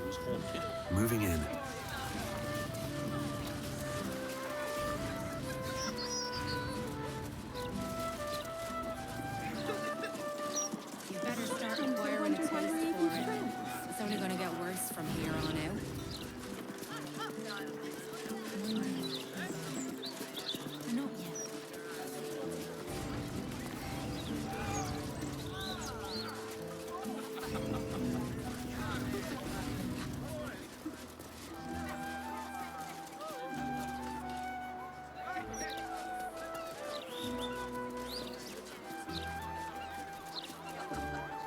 was haunted. Moving in. You better start acquiring a taste for it. It's only going to get worse from here on out. Not yet.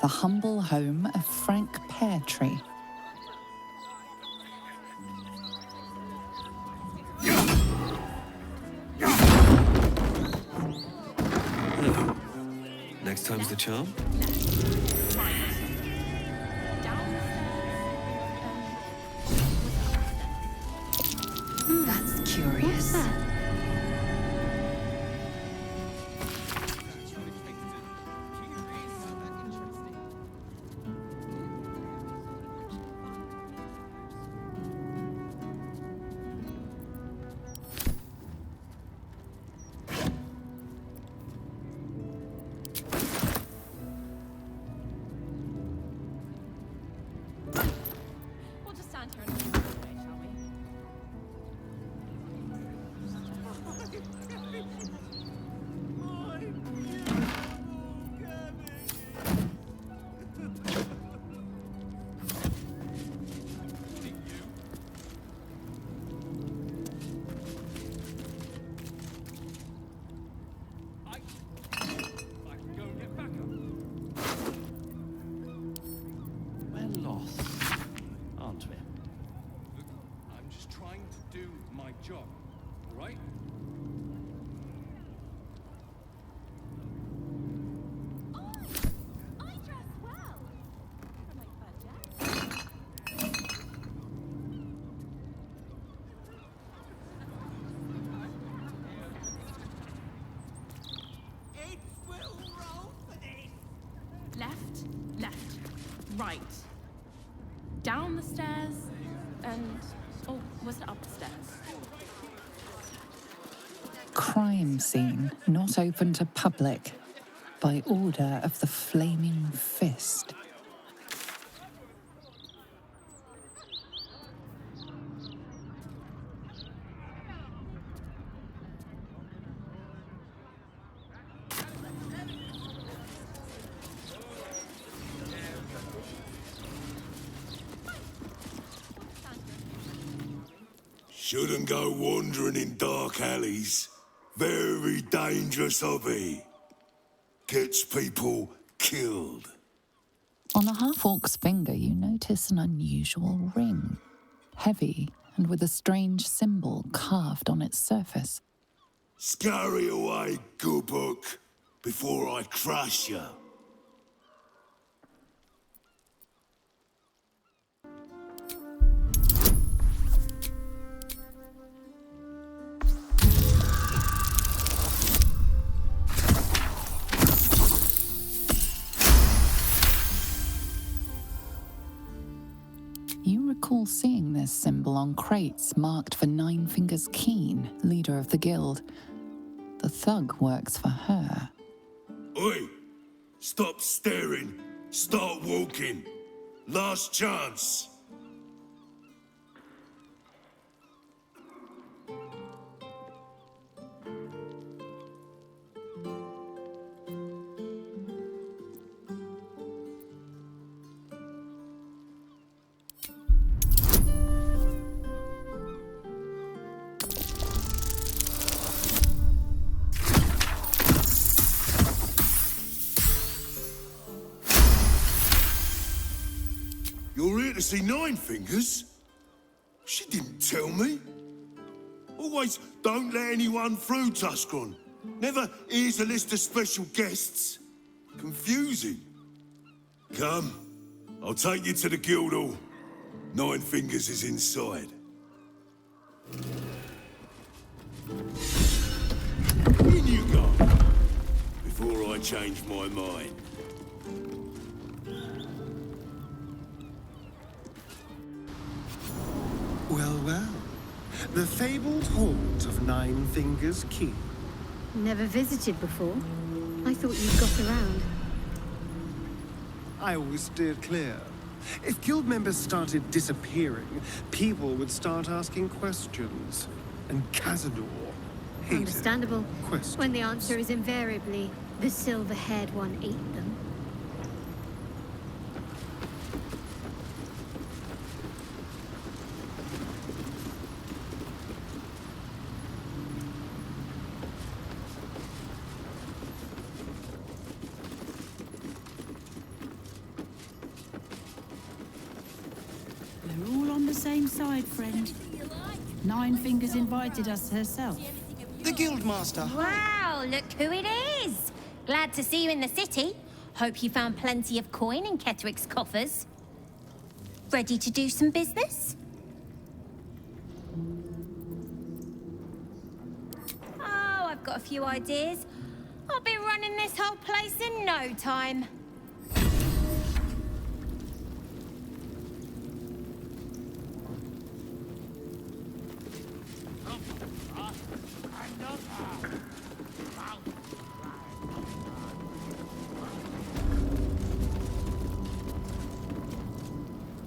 The humble home of Franc Peartree. Next time's the charm? That's curious. We'll just stand here and wait, shall we? We're lost, aren't we? Look, I'm just trying to do my job, all right? I dress well. For my budget. It will roll for this. Left, left, right. Down the stairs, and... Oh, was it up the stairs? Crime scene not open to public by order of the Flaming Fist. Shouldn't go wandering in dark alleys. Very dangerous hobby. Gets people killed. On the half-orc's finger, you notice an unusual ring. Heavy and with a strange symbol carved on its surface. Scurry away, good book, before I crush you. You recall seeing this symbol on crates marked for Nine Fingers Keen, leader of the guild. The thug works for her. Oi! Stop staring. Start walking. Last chance. You're here to see Nine Fingers? She didn't tell me. Always don't let anyone through, Tuscron. Never here's a list of special guests. Confusing. Come, I'll take you to the guild hall. Nine Fingers is inside. In you go, before I change my mind. Well, well. The fabled haunt of Nine Fingers Keep. Never visited before. I thought you'd got around. I always steered clear. If guild members started disappearing, people would start asking questions. And Cazador hated Understandable. questions. When the answer is invariably, the silver-haired one ate them. We're all on the same side, friend. Nine Fingers invited us herself. The Guildmaster. Wow, look who it is! Glad to see you in the city. Hope you found plenty of coin in Ketheric's coffers. Ready to do some business? Oh, I've got a few ideas. I'll be running this whole place in no time.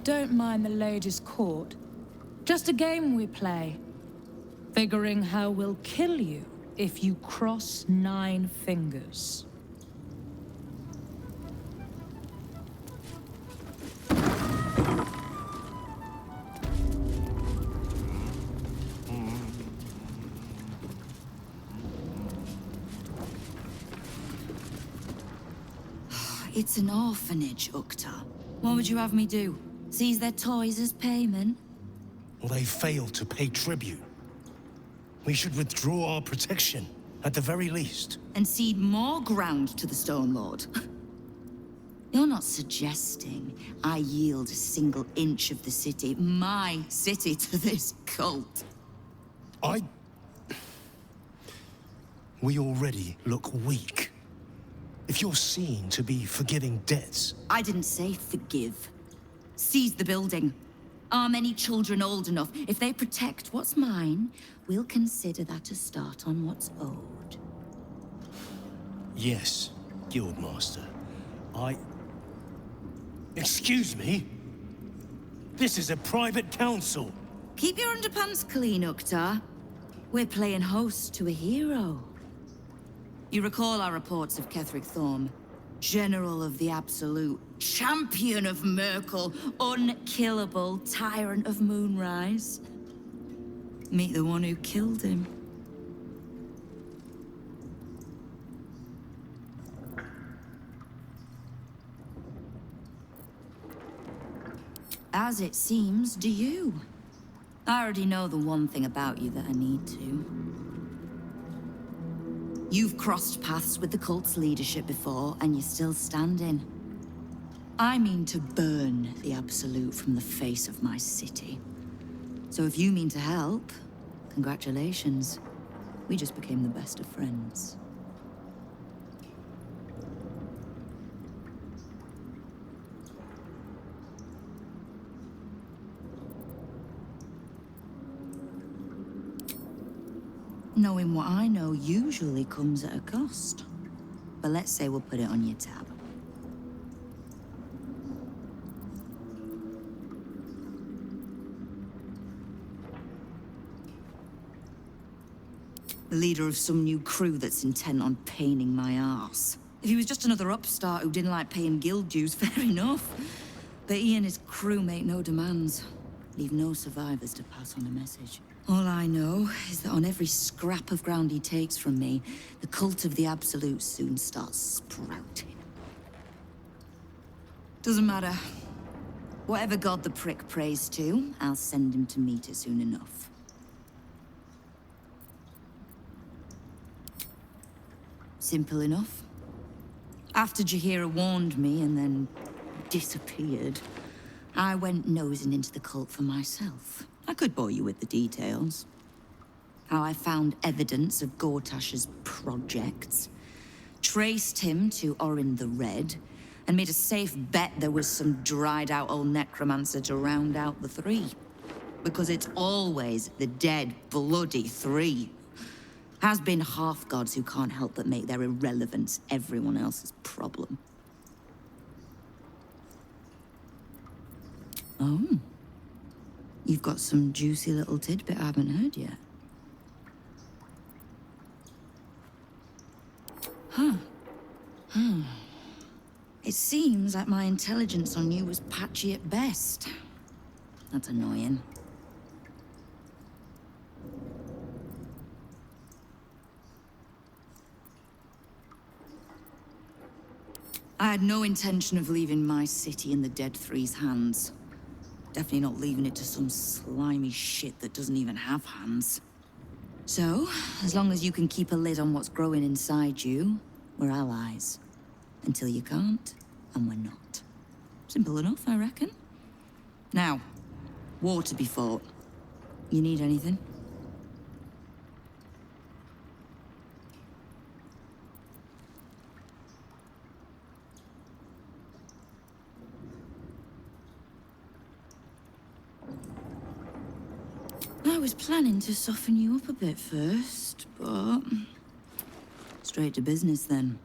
Don't mind the ladies' court. Just a game we play. Figuring how we'll kill you if you cross 9 fingers. It's an orphanage, Ukta. What would you have me do? Seize their toys as payment? Well, they failed to pay tribute. We should withdraw our protection, at the very least. And cede more ground to the Stone Lord? You're not suggesting I yield a single inch of the city, my city, to this cult? We already look weak. If you're seen to be forgiving debts... I didn't say forgive. Seize the building. Are many children old enough? If they protect what's mine, we'll consider that a start on what's owed. Yes, Guildmaster. Excuse me? This is a private council. Keep your underpants clean, Ukta. We're playing host to a hero. You recall our reports of Ketheric Thorm, General of the Absolute, Champion of Merkel, unkillable Tyrant of Moonrise. Meet the one who killed him. As it seems, do you. I already know the one thing about you that I need to. You've crossed paths with the cult's leadership before, and you're still standing. I mean to burn the Absolute from the face of my city. So if you mean to help, congratulations. We just became the best of friends. Knowing what I know usually comes at a cost. But let's say we'll put it on your tab. The leader of some new crew that's intent on paining my arse. If he was just another upstart who didn't like paying guild dues, fair enough. But he and his crew make no demands. Leave no survivors to pass on a message. All I know is that on every scrap of ground he takes from me, the cult of the Absolute soon starts sprouting. Doesn't matter. Whatever god the prick prays to, I'll send him to meet it soon enough. Simple enough. After Jaheira warned me and then disappeared, I went nosing into the cult for myself. I could bore you with the details. How I found evidence of Gortash's projects, traced him to Orin the Red, and made a safe bet there was some dried-out old necromancer to round out the three. because it's always the dead, bloody three. Has been half-gods who can't help but make their irrelevance everyone else's problem. Oh. You've got some juicy little tidbit I haven't heard yet. Huh. It seems like my intelligence on you was patchy at best. That's annoying. I had no intention of leaving my city in the Dead Three's hands. Definitely not leaving it to some slimy shit that doesn't even have hands. So, as long as you can keep a lid on what's growing inside you, we're allies. Until you can't, and we're not. Simple enough, I reckon. Now, war to be fought. You need anything? I was planning to soften you up a bit first, but... straight to business then.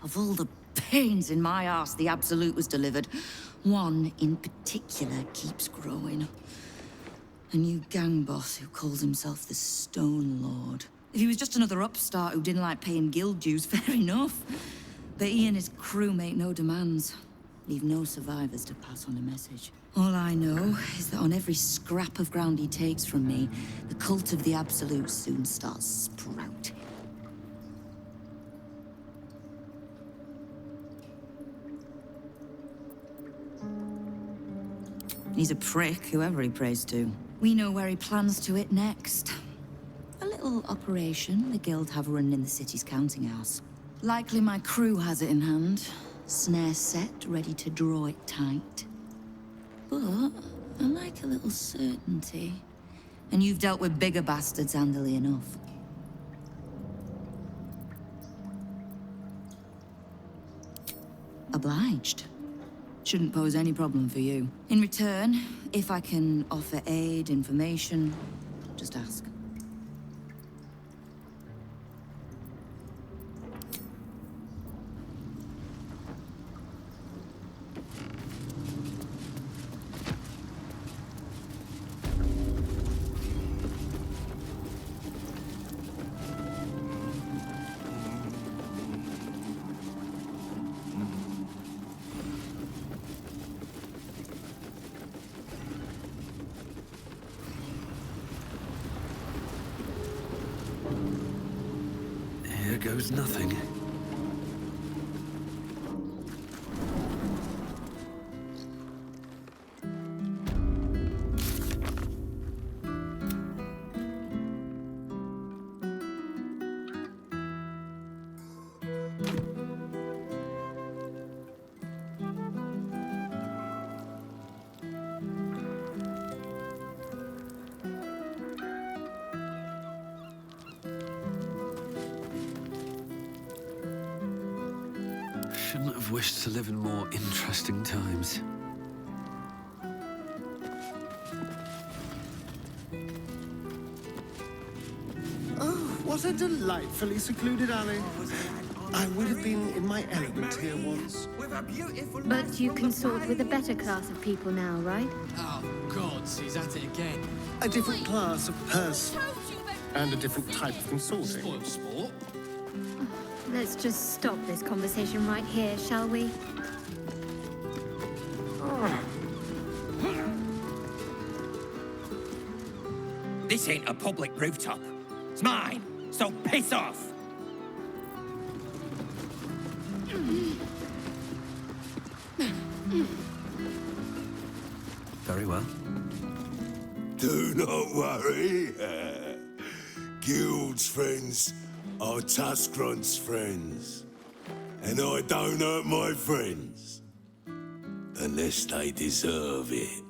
Of all the pains in my arse the Absolute was delivered, one in particular keeps growing. A new gang boss who calls himself the Stone Lord. If he was just another upstart who didn't like paying guild dues, fair enough. But he and his crew make no demands. Leave no survivors to pass on a message. All I know is that on every scrap of ground he takes from me, the cult of the Absolute soon starts sprouting. He's a prick, whoever he prays to. We know where he plans to hit next. A little operation the guild have running in the city's counting house. Likely my crew has it in hand. Snare set, ready to draw it tight. But I like a little certainty. And you've dealt with bigger bastards handily enough. Obliged. Shouldn't pose any problem for you. In return, if I can offer aid, information, just ask. Here goes nothing. Shouldn't have wished to live in more interesting times. Oh, what a delightfully secluded alley. I would have been in my element here once. But you consort with a better class of people now, right? Oh, gods, he's at it again. A different class of person. And a different type of consorting. Spoiled sport. Let's just stop this conversation right here, shall we? This ain't a public rooftop. It's mine, so piss off! Very well. Do not worry. Guild's friends are Tuscrunt's friends. And I don't hurt my friends. Unless they deserve it.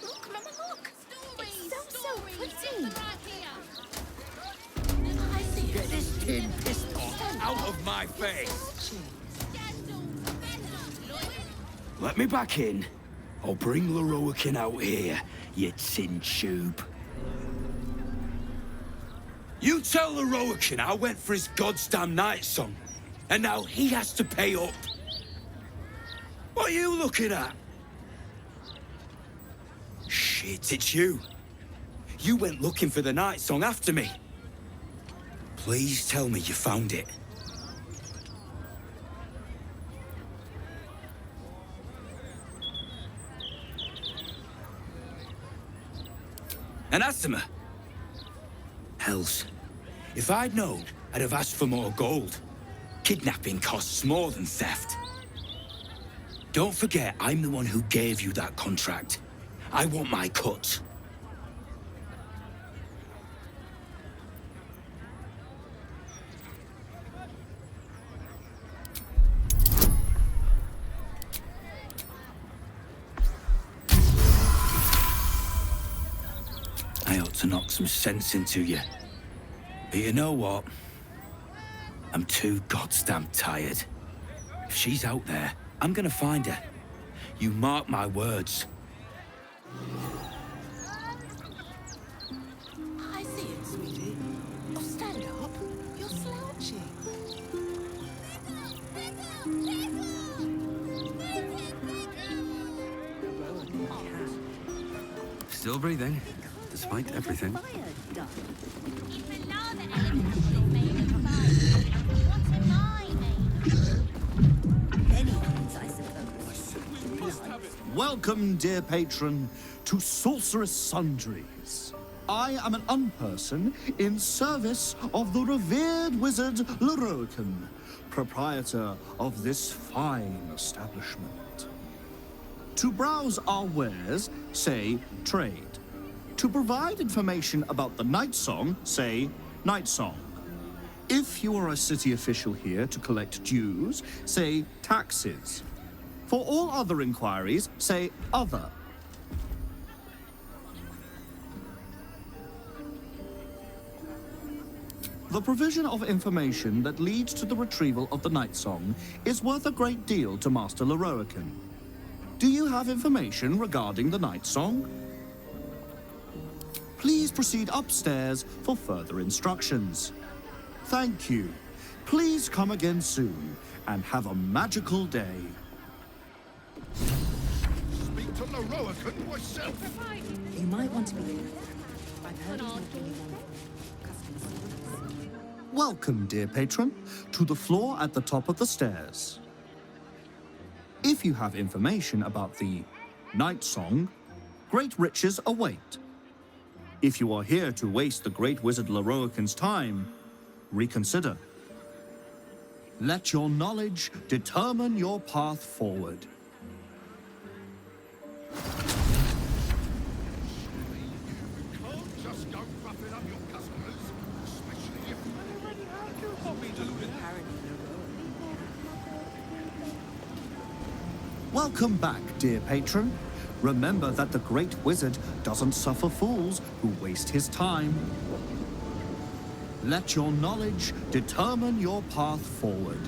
Look, Mama, look! It's so pretty! Get this tin pistol out of my face! Let me back in. I'll bring Lorroakan out here, you tin tube. You tell Lorroakan I went for his goddamn Nightsong, and now he has to pay up. What are you looking at? Shit, it's you. You went looking for the Nightsong after me. Please tell me you found it. And Asima? Hells. If I'd known, I'd have asked for more gold. Kidnapping costs more than theft. Don't forget, I'm the one who gave you that contract. I want my cut. I ought to knock some sense into you. But you know what? I'm too goddamn tired. If she's out there, I'm gonna find her. You mark my words. I see it, sweetie. Oh, stand up. You're slouching. Still breathing, despite everything. Welcome, dear patron, to Sorceress Sundries. I am an unperson in service of the revered wizard Lorroakan, proprietor of this fine establishment. To browse our wares, say trade. To provide information about the Nightsong, say Nightsong. If you are a city official here to collect dues, say taxes. For all other inquiries, say other. The provision of information that leads to the retrieval of the Nightsong is worth a great deal to Master Lorroakan. Do you have information regarding the Nightsong? Please proceed upstairs for further instructions. Thank you. Please come again soon, and have a magical day. Speak to Lorroakan myself. You might want to be careful. I've heard he's not doing customer. Welcome, dear patron, to the floor at the top of the stairs. If you have information about the Nightsong, great riches await. If you are here to waste the great wizard Lorroakan's time, reconsider. Let your knowledge determine your path forward. Just go roughing up your customers, especially if they already have your hobby deluded. Welcome back, dear patron. Remember that the great wizard doesn't suffer fools who waste his time. Let your knowledge determine your path forward.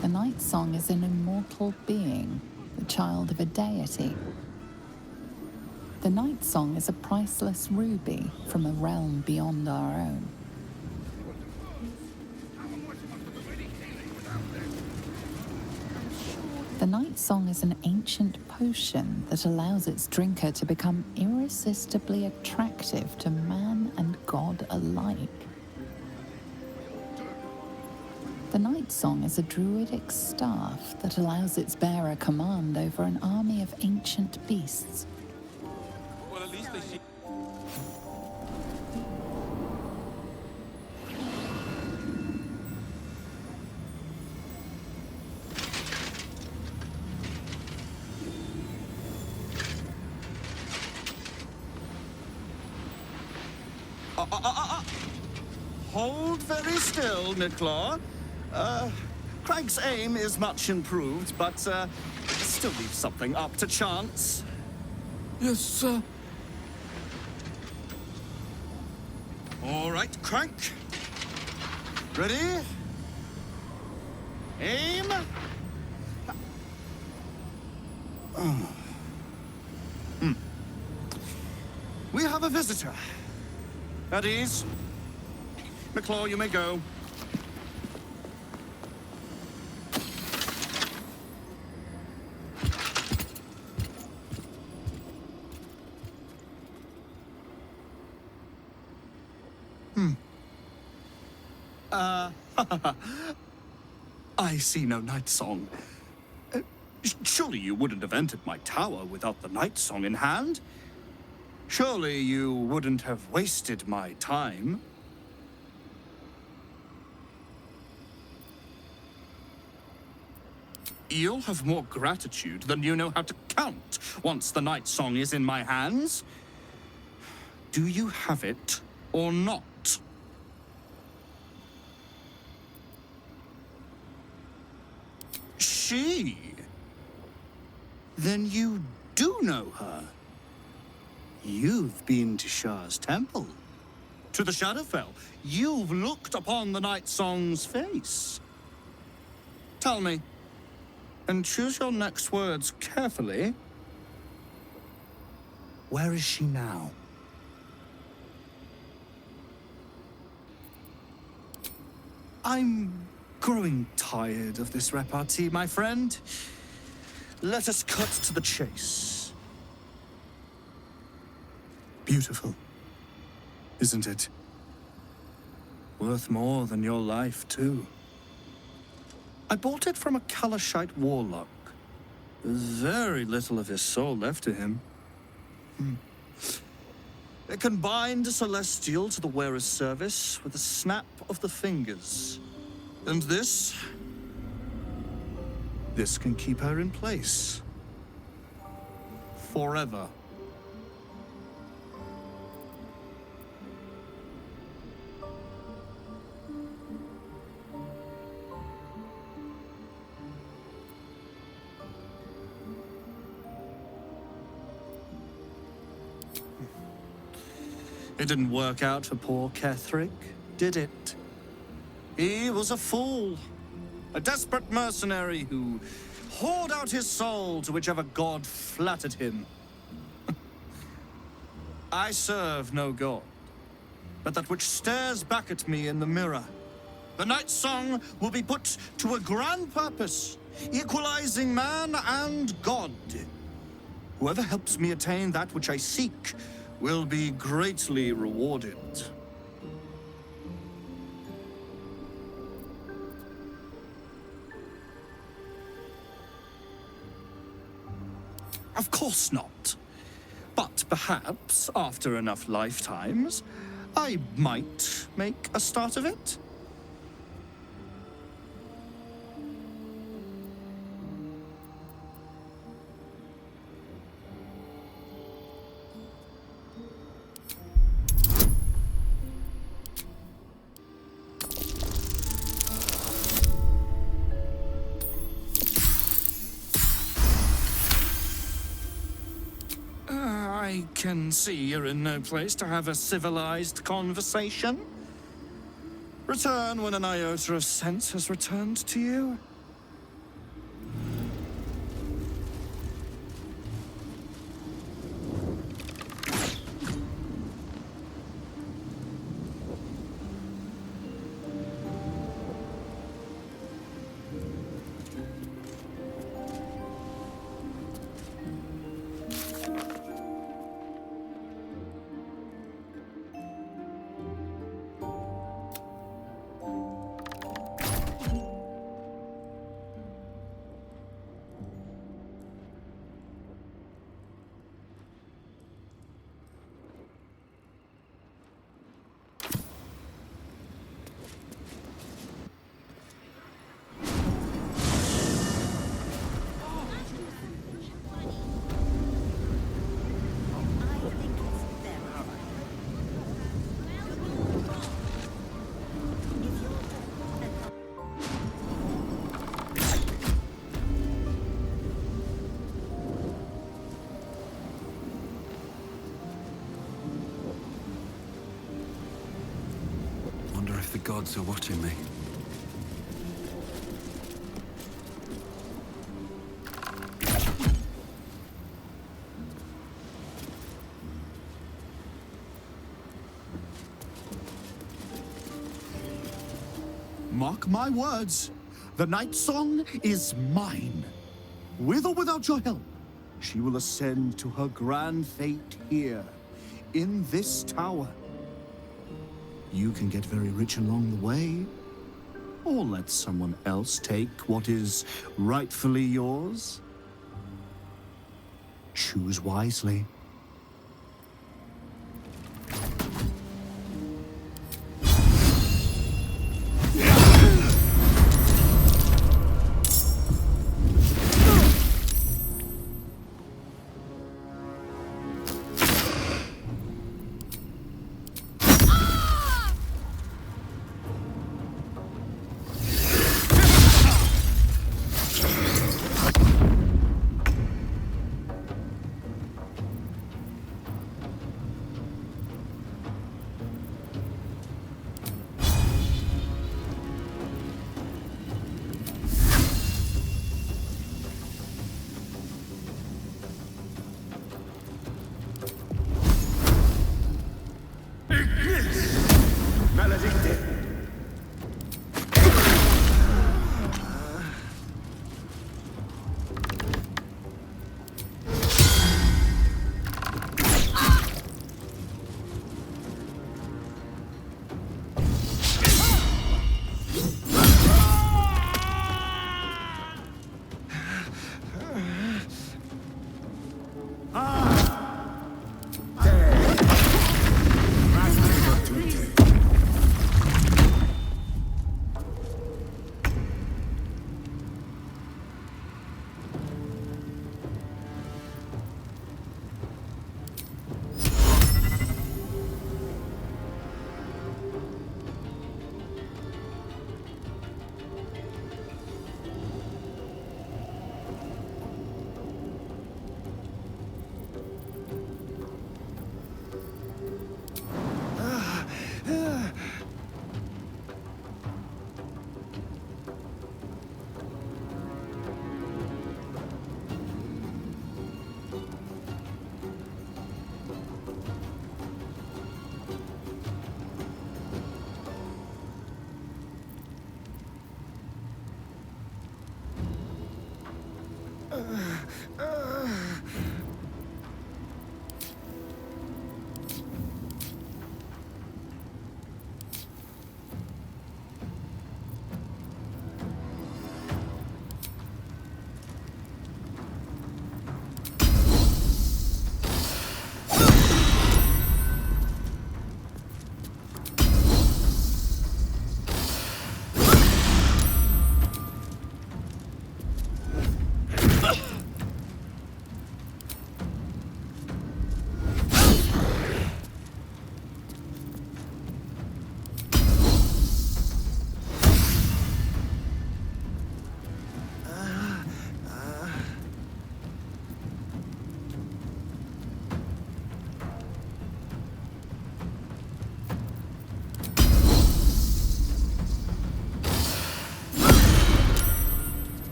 The Nightsong is an immortal being, the child of a deity. The Nightsong is a priceless ruby from a realm beyond our own. The Nightsong is an ancient potion that allows its drinker to become irresistibly attractive to man and god alike. The Nightsong is a druidic staff that allows its bearer command over an army of ancient beasts. Well, at least they see. Hold very still, Nicklaw. Craig's aim is much improved, but still leaves something up to chance. Yes, sir. All right, Crank. Ready? Aim. We have a visitor. At ease. McClaw, you may go. I see no Nightsong. Surely you wouldn't have entered my tower without the Nightsong in hand? Surely you wouldn't have wasted my time? You'll have more gratitude than you know how to count once the Nightsong is in my hands. Do you have it or not? She? Then you do know her. You've been to Shah's temple, to the Shadowfell. You've looked upon the Nightsong's face. Tell me, and choose your next words carefully. Where is she now? I'm growing tired of this repartee, my friend. Let us cut to the chase. Beautiful, isn't it? Worth more than your life, too. I bought it from a Kalashite warlock. There's very little of his soul left to him. It can bind a celestial to the wearer's service with a snap of the fingers. And this can keep her in place. Forever. It didn't work out for poor Ketherick, did it? He was a fool. A desperate mercenary who poured out his soul to whichever god flattered him. I serve no god, but that which stares back at me in the mirror. The Nightsong will be put to a grand purpose, equalizing man and god. Whoever helps me attain that which I seek will be greatly rewarded. Of course not. But perhaps, after enough lifetimes, I might make a start of it. I can see you're in no place to have a civilized conversation. Return when an iota of sense has returned to you. gods are watching me. Mark my words, the Nightsong is mine. With or without your help, she will ascend to her grand fate here, in this tower. You can get very rich along the way, or let someone else take what is rightfully yours. Choose wisely.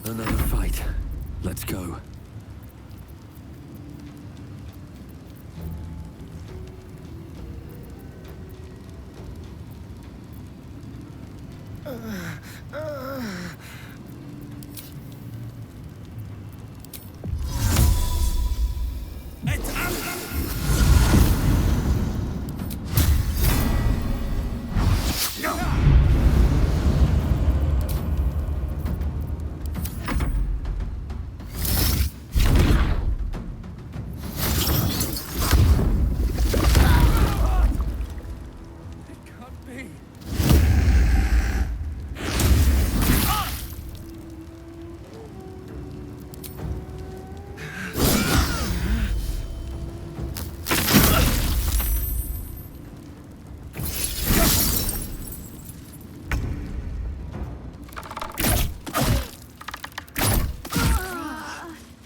Another fight. Let's go.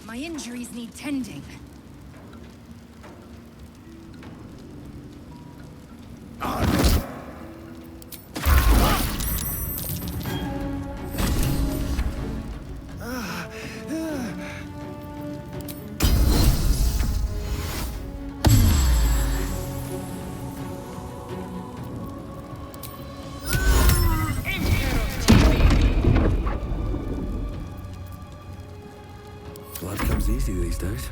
My injuries need tending. these days.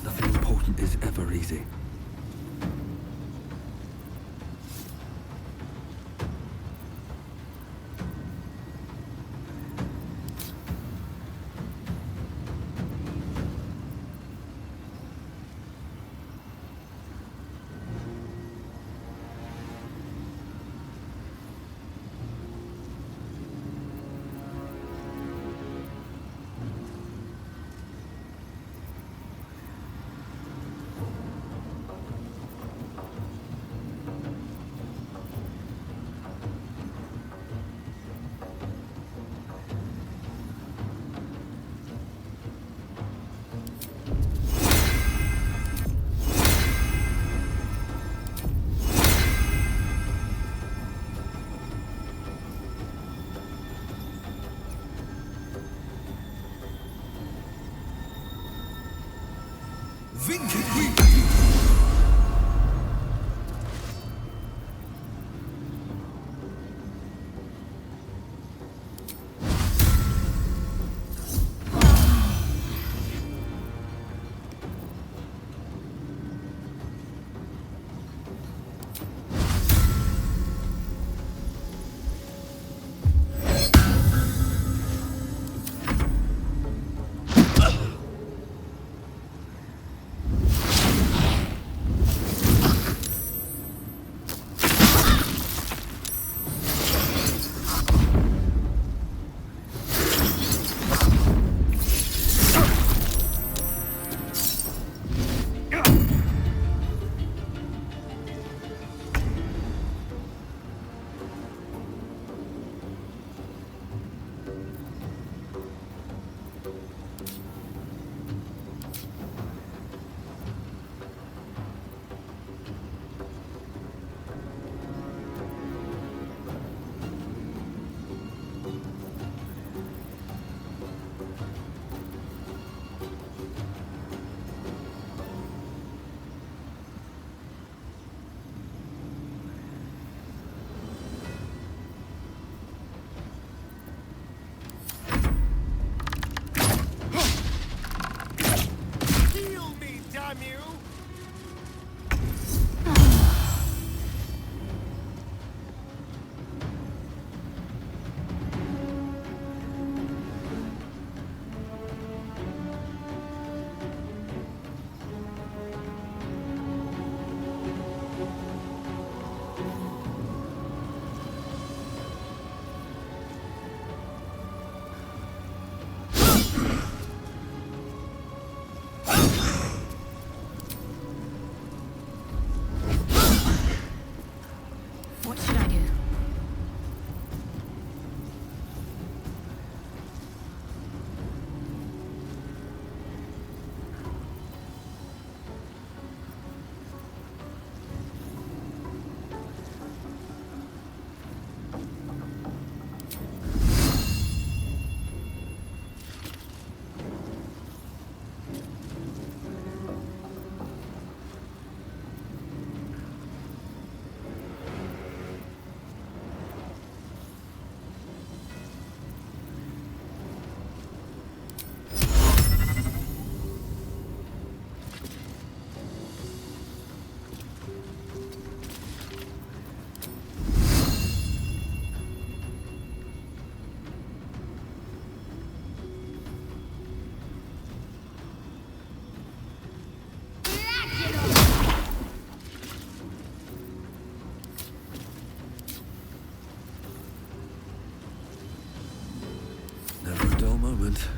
Nothing important is ever easy. moment.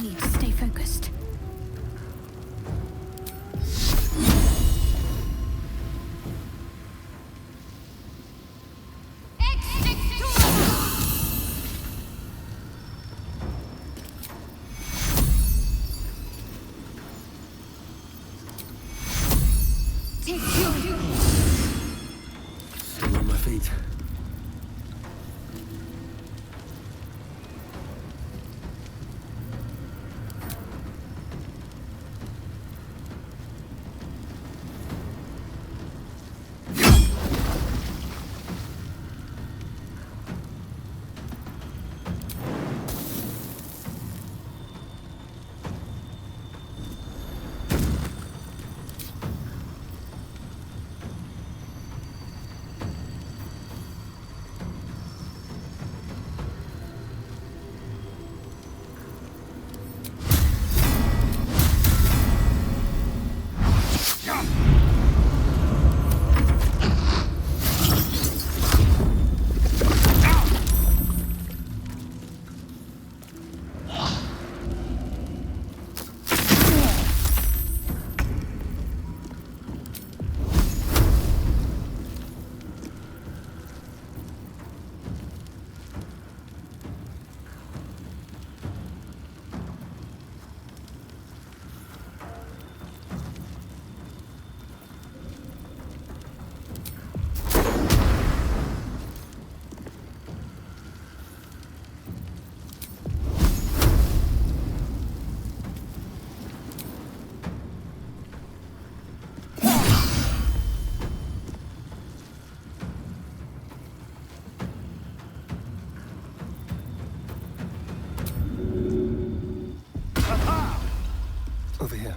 Need to stay focused. Still on my feet. Over here.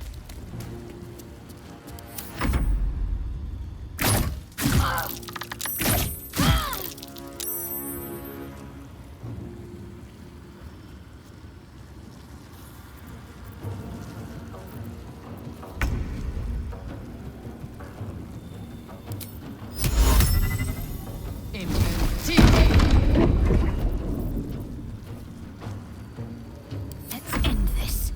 Let's end this.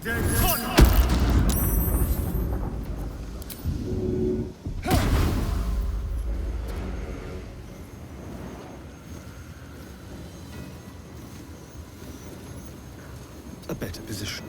A better position.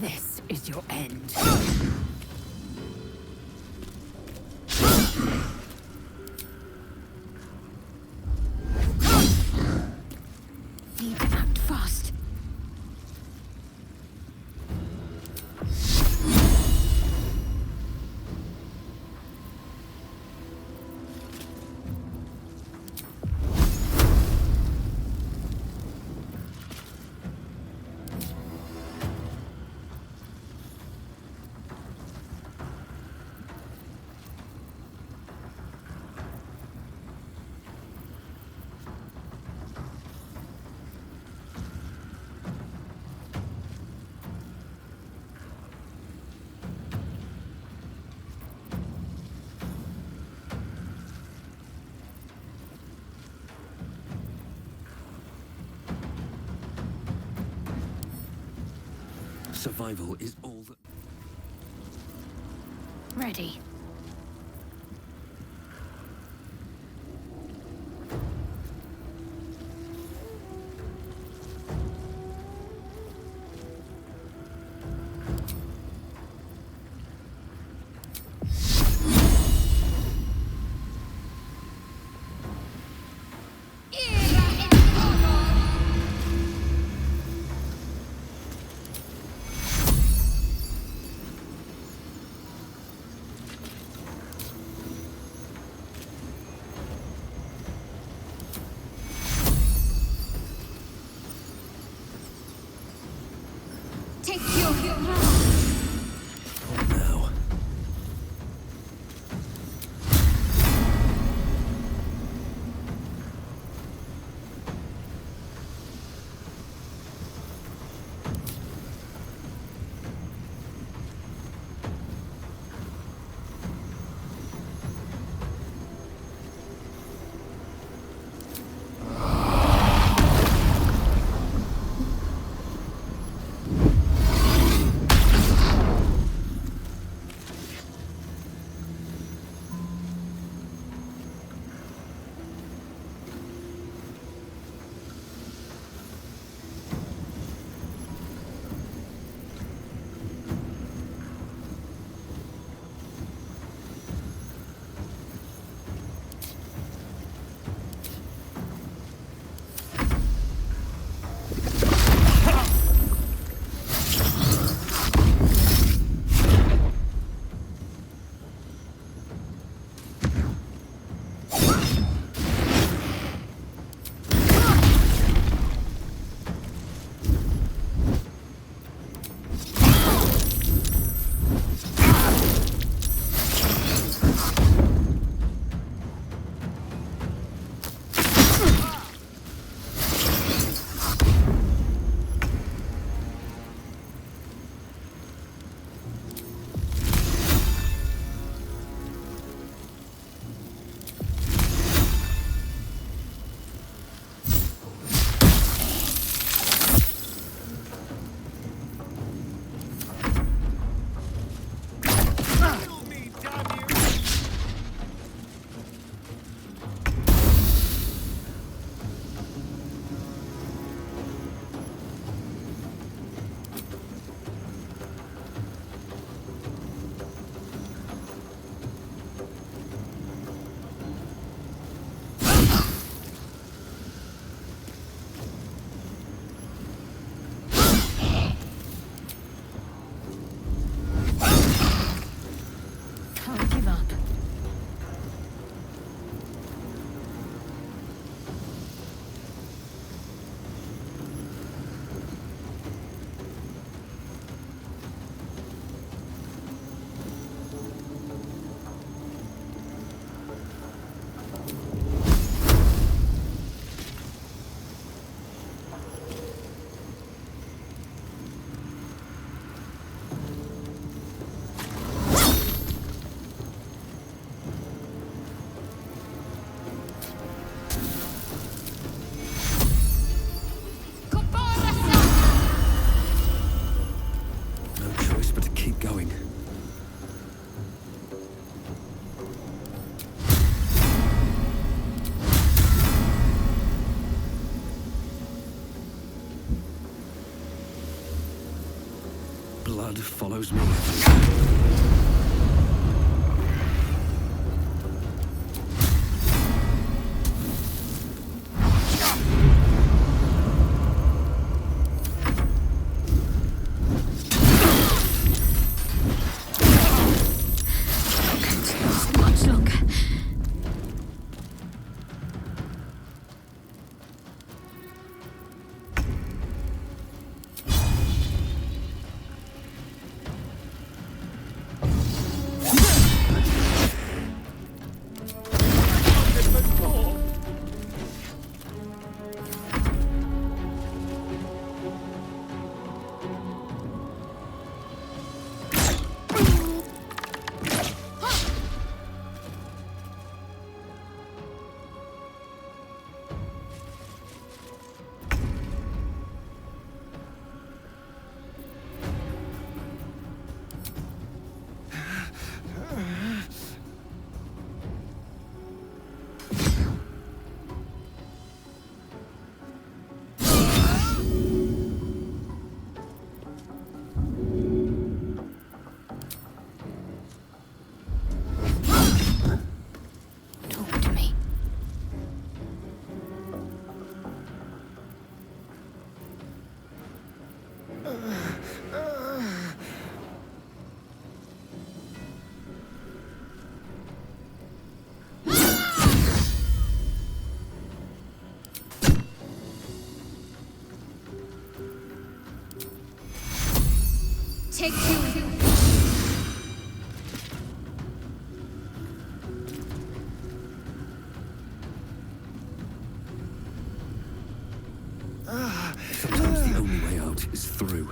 This is your end. Need to act fast. Survival is all that... Ready. blood follows me. Much longer. Take you. Sometimes the only way out is through.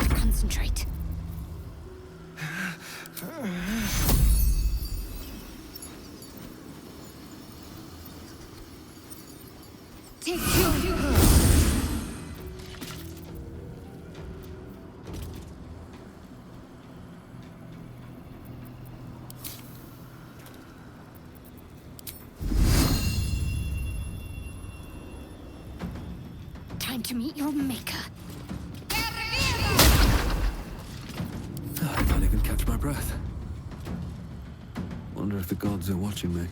Concentrate. Take you. Time to meet your maker. I can't even catch my breath. Wonder if the gods are watching me.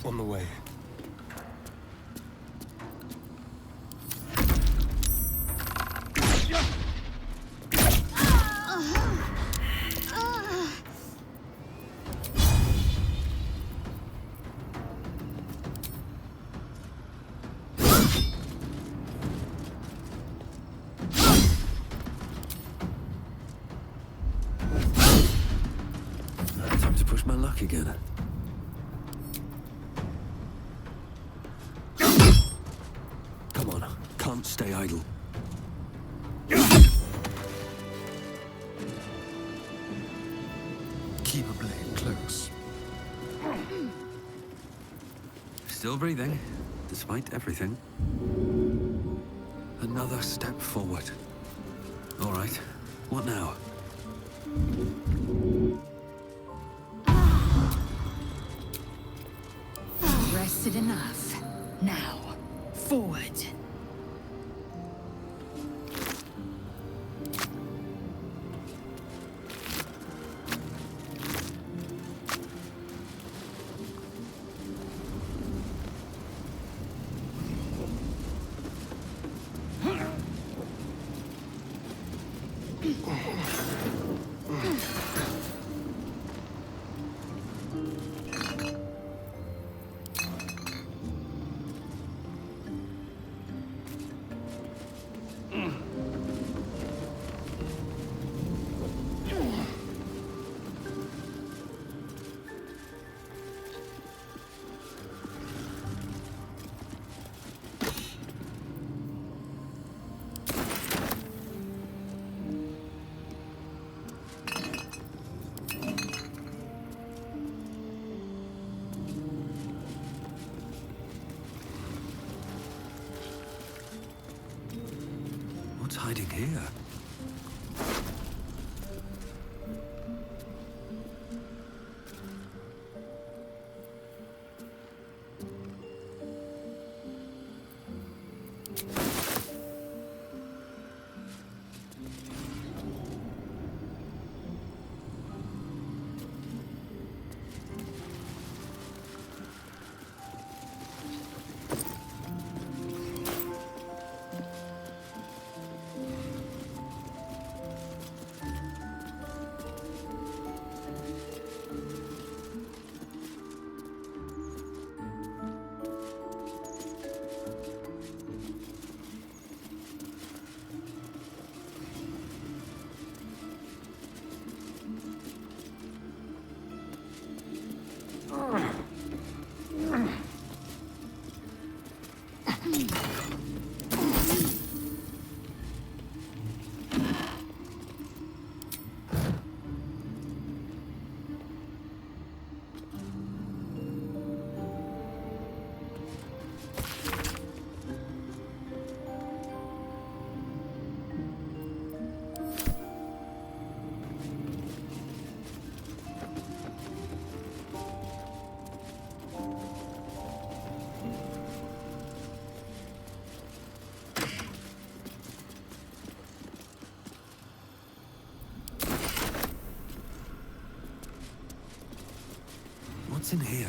On the way. Time to push my luck again. Come on, can't stay idle. Still breathing, despite everything. Another step forward. All right, what now? Rested enough. Now, forward. What's hiding here? What's in here?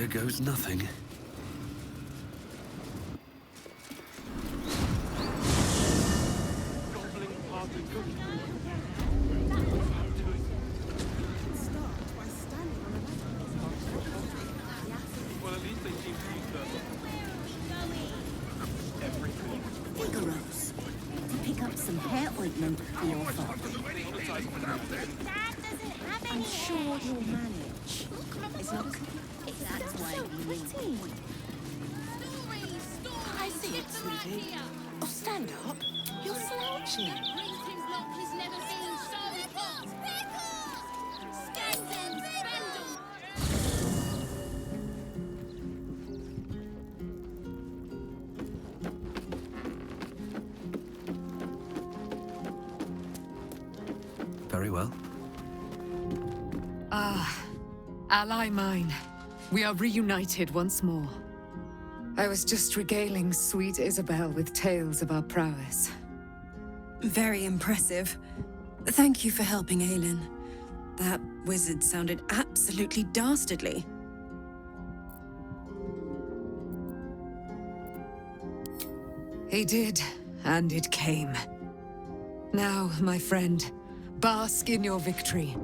Here goes nothing. Vigorous. To pick up some hair ointment for your father. I'm sure you'll manage. It's not that's why we need. I see it, sweetie. Oh, stand up. You're slouching. Very well. Ah, ally mine. We are reunited once more. I was just regaling sweet Isabel with tales of our prowess. Very impressive. Thank you for helping Aelin. That wizard sounded absolutely dastardly. He did, and it came. Now, my friend, bask in your victory.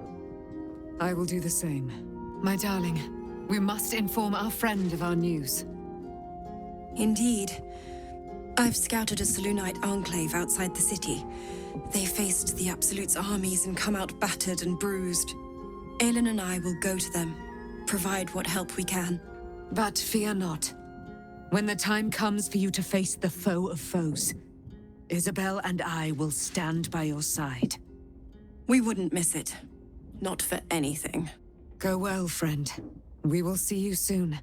I will do the same. My darling, we must inform our friend of our news. Indeed. I've scouted a Selûnite enclave outside the city. They faced the Absolute's armies and come out battered and bruised. Aelin and I will go to them, provide what help we can. But fear not. When the time comes for you to face the foe of foes, Isabel and I will stand by your side. We wouldn't miss it. Not for anything. Go well, friend. We will see you soon.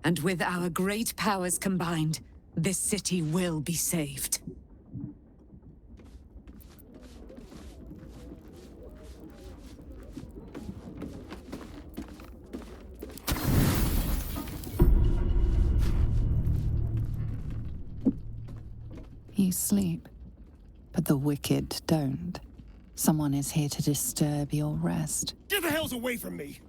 And with our great powers combined, this city will be saved. You sleep, but the wicked don't. Someone is here to disturb your rest. Get the hells away from me!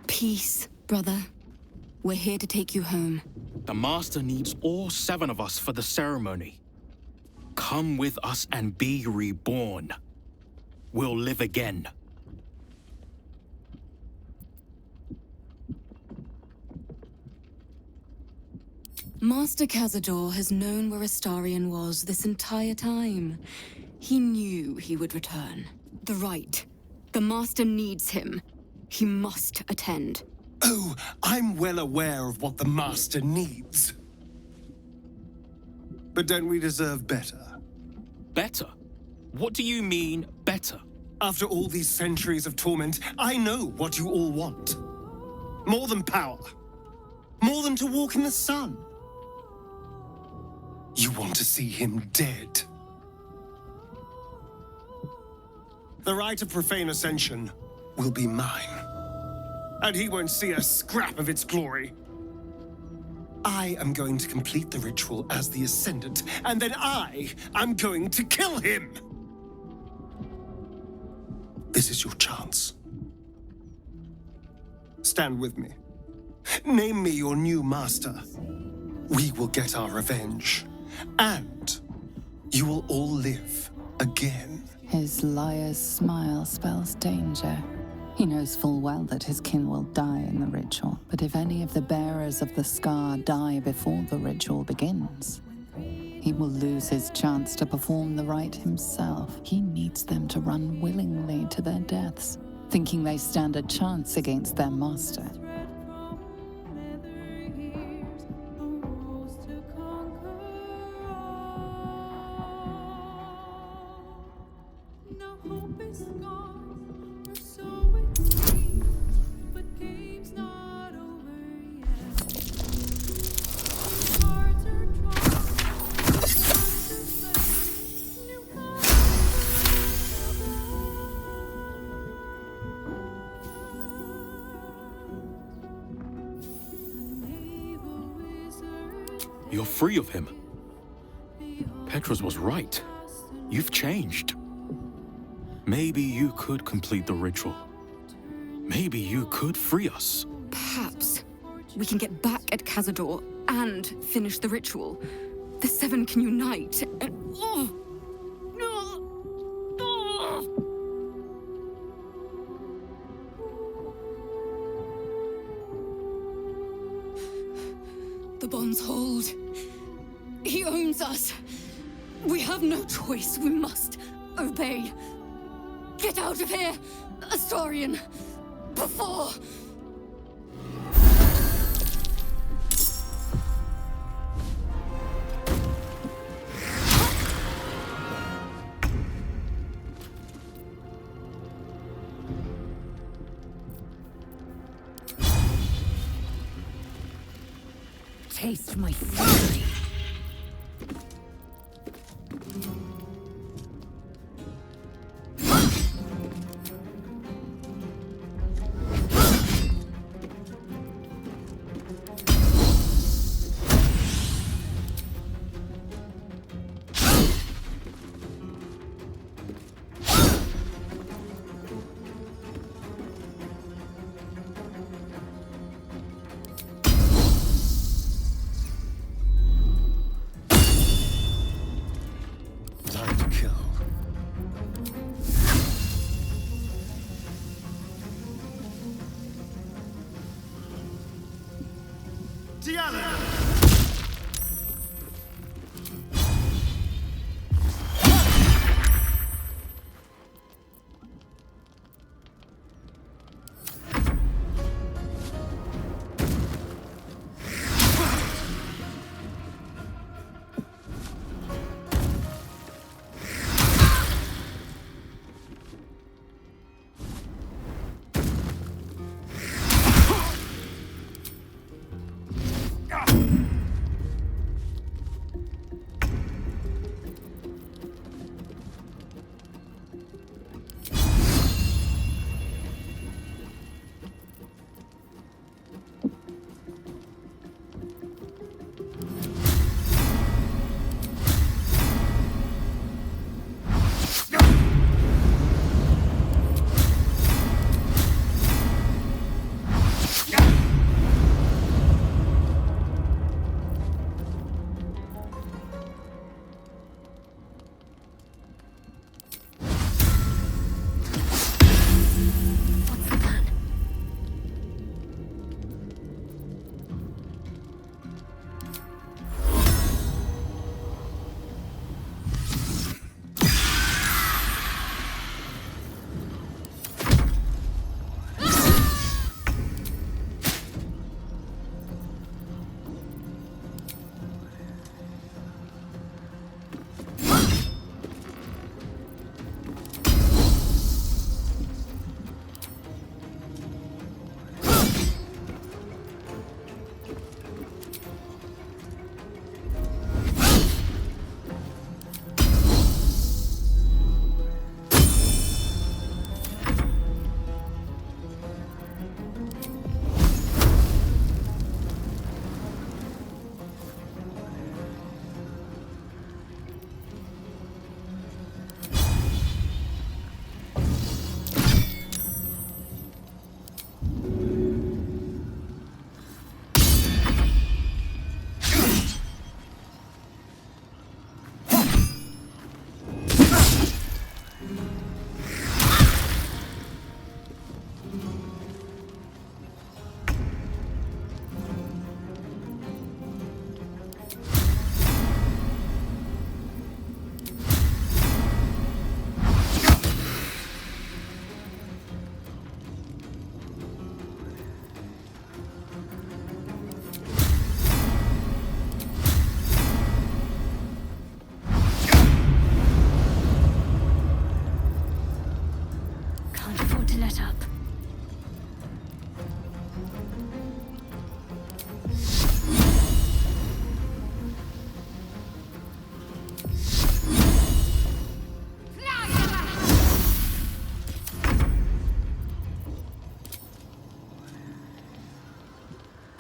Peace, brother. We're here to take you home. The Master needs all 7 of us for the ceremony. Come with us and be reborn. We'll live again. Master Cazador has known where Astarion was this entire time. He knew he would return. The rite. The Master needs him. He must attend. Oh, I'm well aware of what the Master needs. But don't we deserve better? Better? What do you mean, better? After all these centuries of torment, I know what you all want. More than power. More than to walk in the sun. You want to see him dead. The right of profane ascension will be mine. And he won't see a scrap of its glory. I am going to complete the ritual as the Ascendant, and then I am going to kill him! This is your chance. Stand with me. Name me your new master. We will get our revenge. And you will all live again. His liar's smile spells danger. He knows full well that his kin will die in the ritual, but if any of the bearers of the scar die before the ritual begins, he will lose his chance to perform the rite himself. He needs them to run willingly to their deaths, thinking they stand a chance against their master. You're free of him. Petrus was right. You've changed. Maybe you could complete the ritual. Maybe you could free us. Perhaps we can get back at Cazador and finish the ritual. The 7 can unite and... The bonds hold. He owns us. We have no choice. We must obey. Get out of here, Astarion, before... Taste my fury. Cialan!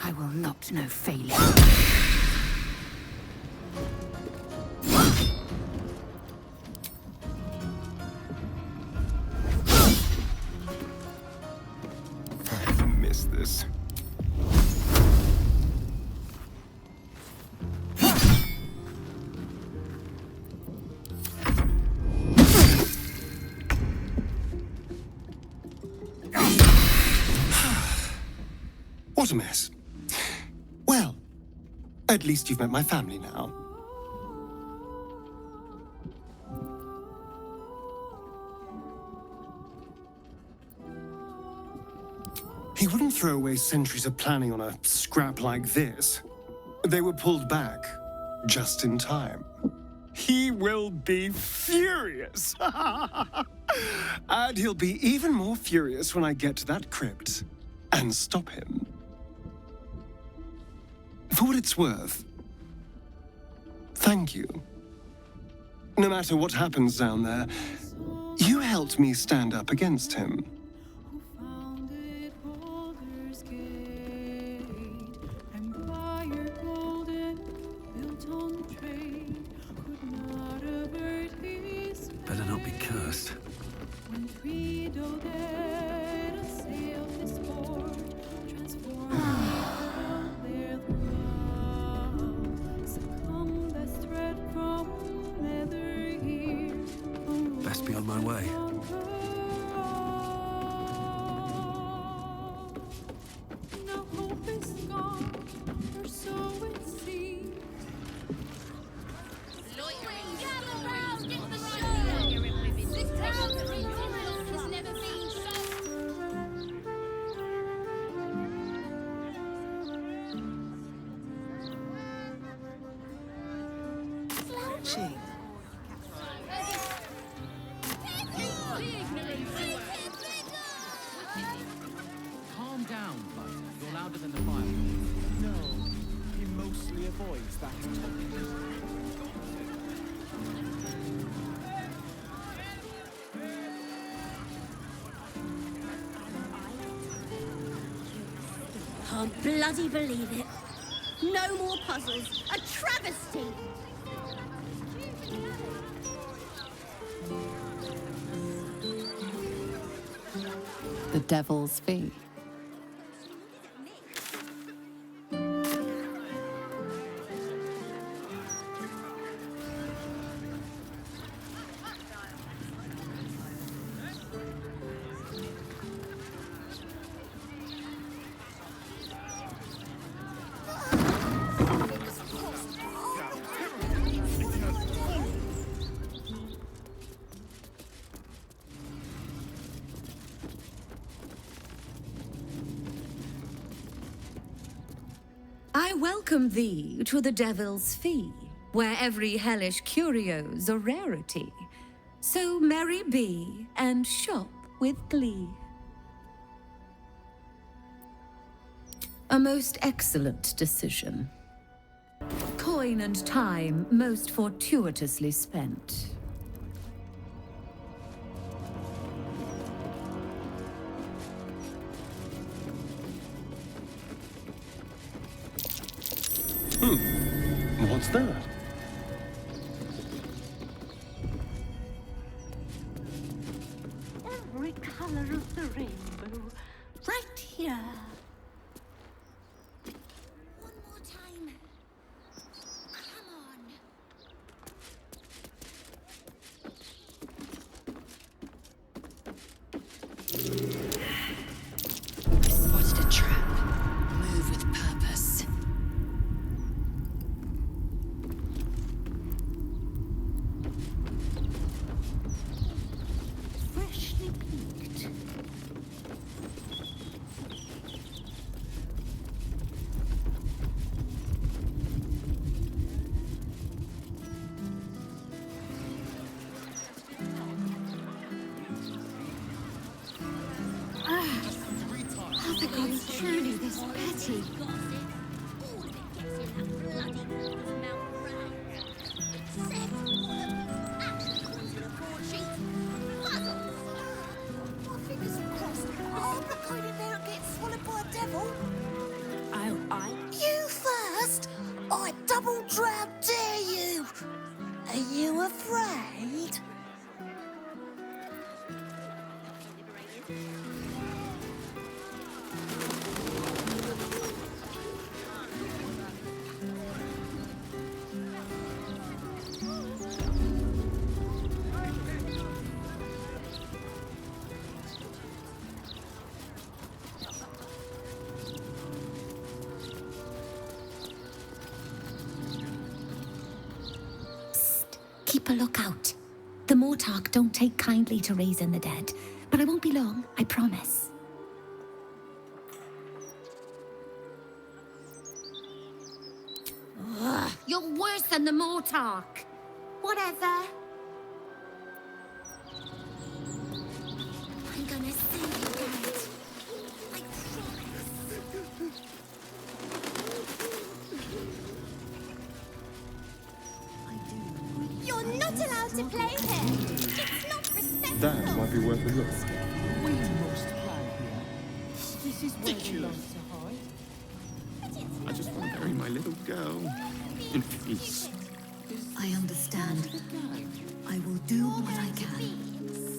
I will not know failure. I miss this. What a mess. Well, at least you've met my family now. He wouldn't throw away centuries of planning on a scrap like this. They were pulled back just in time. He will be furious. And he'll be even more furious when I get to that crypt and stop him. For what it's worth, thank you. No matter what happens down there, you helped me stand up against him. Better not be cursed. Best be on my way. Now hope is gone. Her watching. Calm down, bud. You're louder than the fire. No, he mostly avoids that topic. Can't bloody believe it. No more puzzles. A travesty. The Devil's Fee. I welcome thee to the Devil's Fee, where every hellish curio's a rarity. So merry be, and shop with glee. A most excellent decision. Coin and time most fortuitously spent. What's that? Every color of the rainbow. Right here. One more time. Come on. Spotted a trap. Move with purpose. Freshly picked. Are the gods truly this petty? You first? I double drown dare you! Are you afraid? Keep a lookout. The Mortark don't take kindly to raising the dead, but I won't be long, I promise. Ugh, you're worse than the Mortark. Whatever. I'm gonna save you, Dad. I promise. You're not allowed to play here. It's not respectful. That might be worth a look. We must fly here. This is where they love to hide. I just want to bury my little girl in peace. I understand. I will do what I can.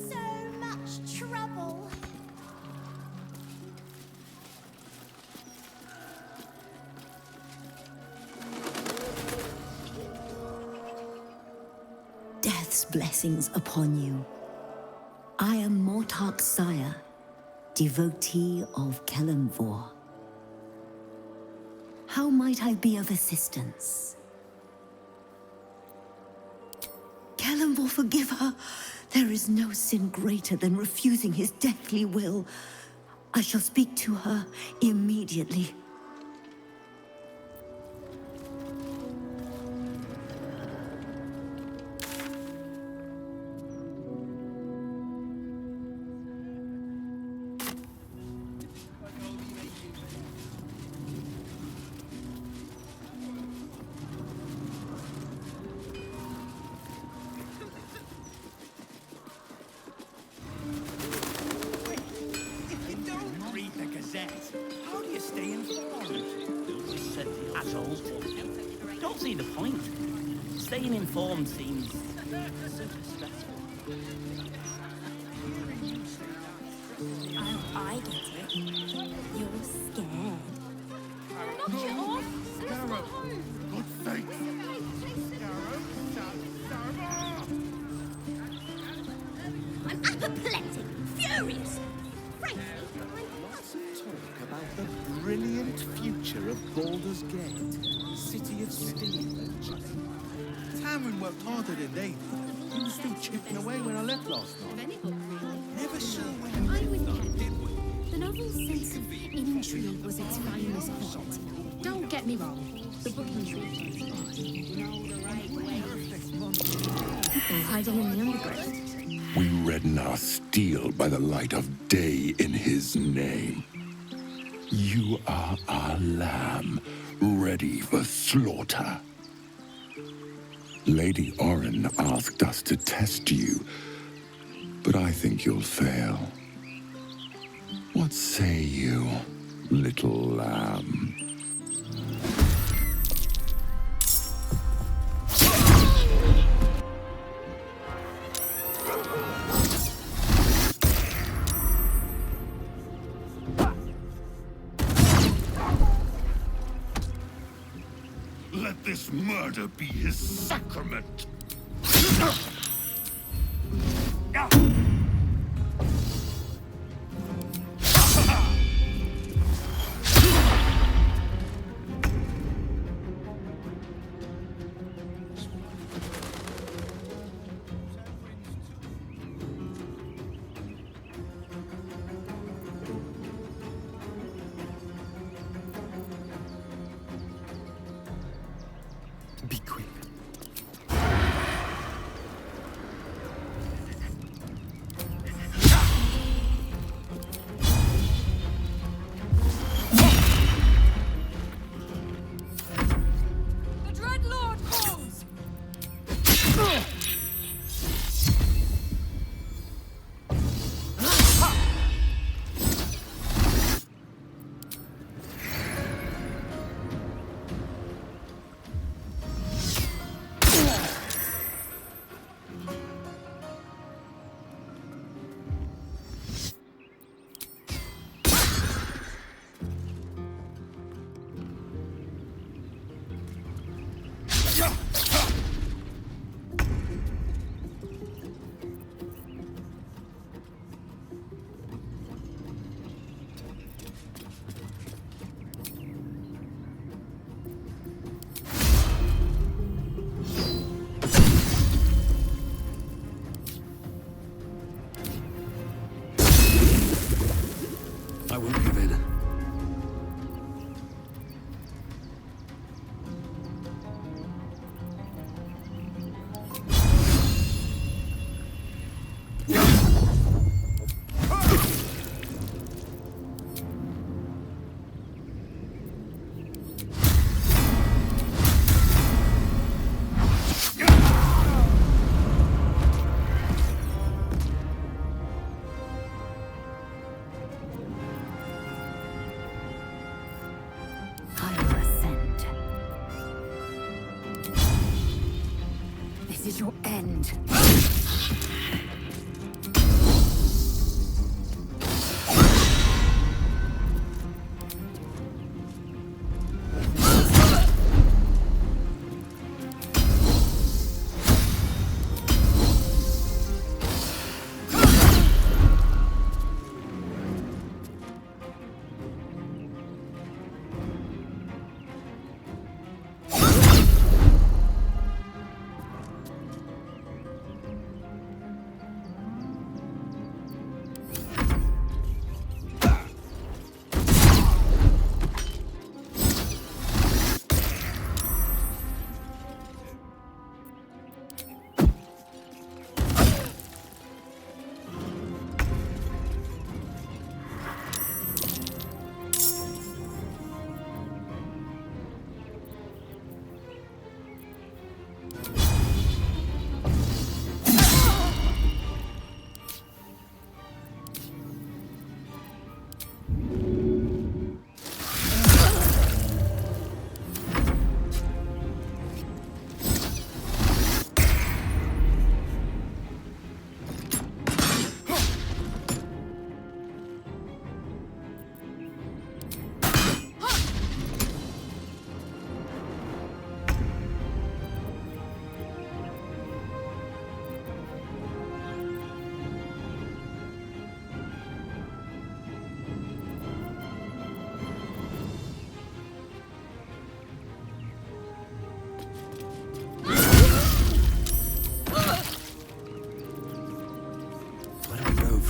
So much trouble. Death's blessings upon you. I am Mortark's sire, devotee of Kelemvor. How might I be of assistance? Kelemvor, forgive her. There is no sin greater than refusing his deathly will. I shall speak to her immediately. result. Don't see the point. Staying informed seems super stressful. Oh, I get it. You're scared. Knock it off! Let's go home! God's sake! I'm apoplectic, furious. Frankly, Lots of talk about the brilliant future of Baldur's Gate, City of Steel and Justice. Tamron worked harder than they did. He was still chipping away when I left last night. Never saw when I'm with Ken. The novel's sense of intrigue was its finest point. Don't get me wrong. The book intrigued me fine. Hiding in the undergrowth. We redden our steel by the light of day in his name. You are our lamb, ready for slaughter. Lady Orin asked us to test you, but I think you'll fail. What say you, little lamb? Let this murder be his sacrament! Be quick.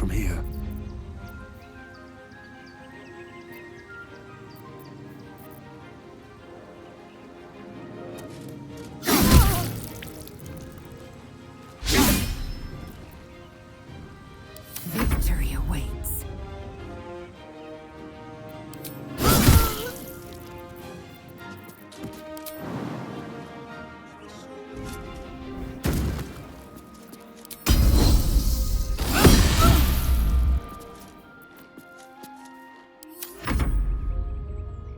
from here. Victory awaits.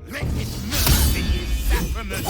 Let his mercy is sacrament!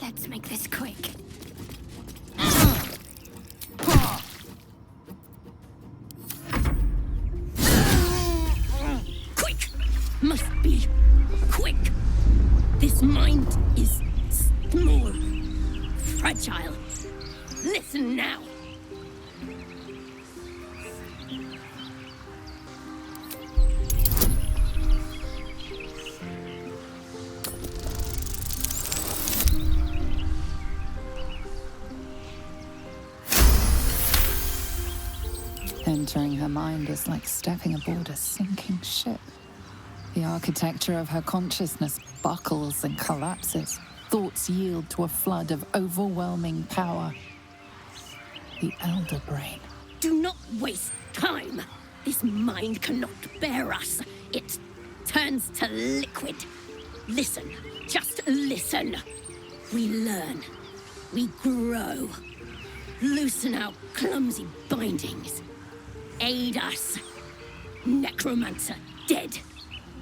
Let's make this quick. Quick! Must be quick. This mind is small, fragile. Listen now. Entering her mind is like stepping aboard a sinking ship. The architecture of her consciousness buckles and collapses. Thoughts yield to a flood of overwhelming power. The Elder Brain. Do not waste time. This mind cannot bear us. It turns to liquid. Listen, just listen. We learn. We grow. Loosen our clumsy bindings. Aid us. Necromancer dead.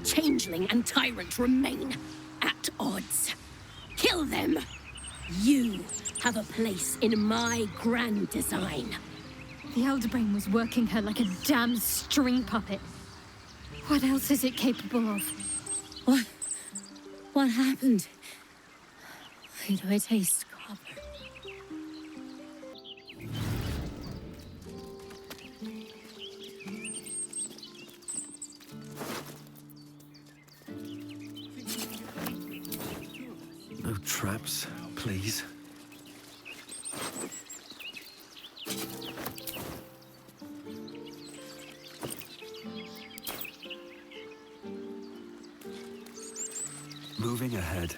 Changeling and tyrant remain at odds. Kill them. You have a place in my grand design. The Elder Brain was working her like a damn string puppet. What else is it capable of? What happened? Why do I taste copper? No traps, please. Moving ahead.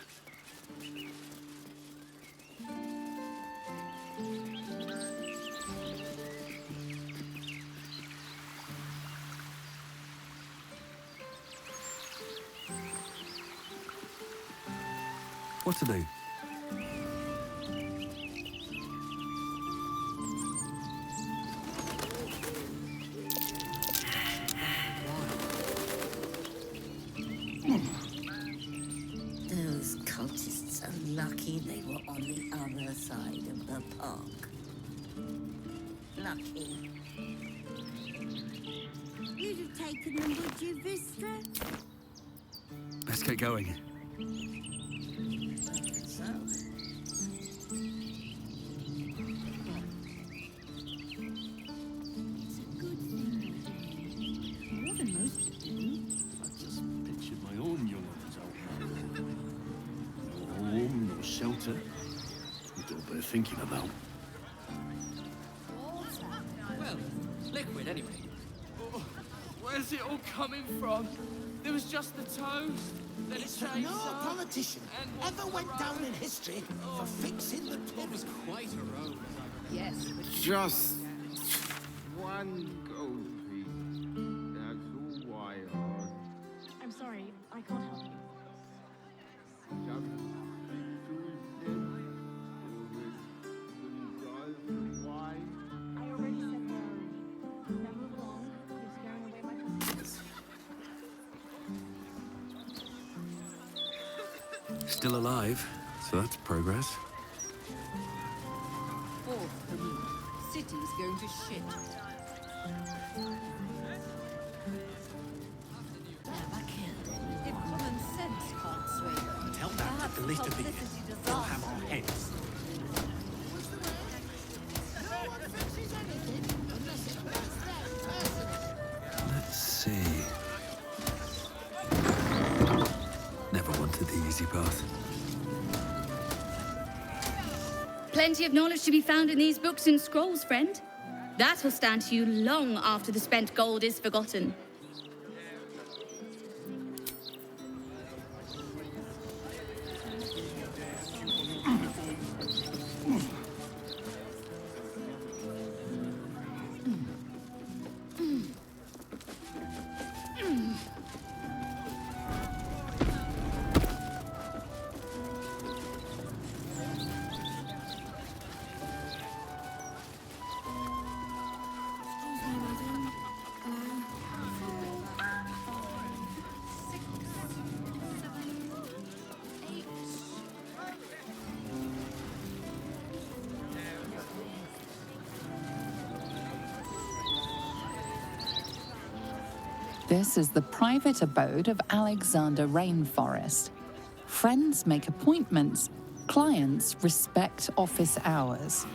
What to do? Those cultists are lucky they were on the other side of the park. Lucky. You'd have taken them, would you, Vistra? Let's get going. So. It's a good thing you're doing. More than most do. I just pictured my own young ones out now. No home, no shelter. What don't bear thinking about. Well, liquid anyway. Where's it all coming from? There was just the toast. Then It's it that changed no up, politician and ever went down in history for fixing the It was quite a road. Yes. Just one gold piece. That's all I ask. I'm sorry, I can't help you. I already said no. Now move along. You're scaring away my customers. Still alive, so that's progress. Fourth for me. City's going to shit. If common sense can't sway them, Tell that to the least of it. They'll have our heads. Let's see. Never wanted the easy path. Plenty of knowledge to be found in these books and scrolls, friend. That will stand to you long after the spent gold is forgotten. This is the private abode of Alexander Rainforest. Friends make appointments, clients respect office hours.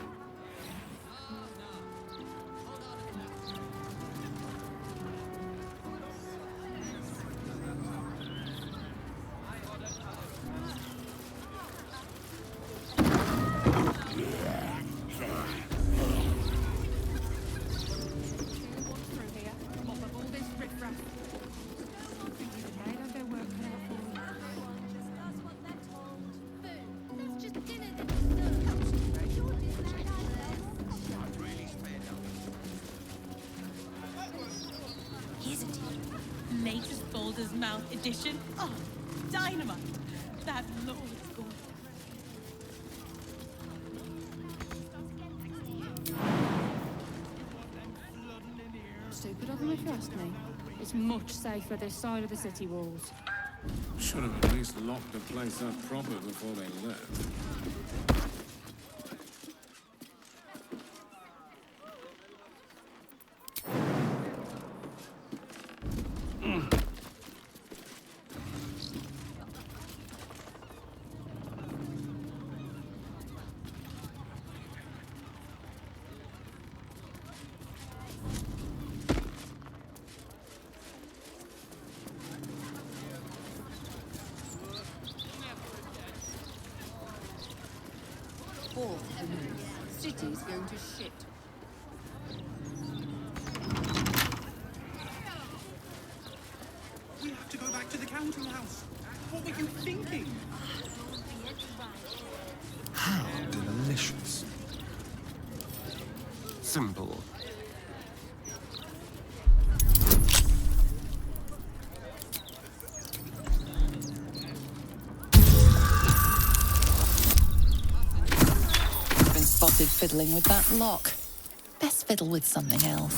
Isn't it? Latest Baldur's Mouth edition. Oh, dynamite. That lore is gorgeous. Stupid of them if you ask me. It's much safer this side of the city walls. Should have at least locked the place up proper before they left. Fourth for me. City's going to shit. We have to go back to the counting house. What were you thinking? How delicious. Simple. wasted fiddling with that lock. Best fiddle with something else.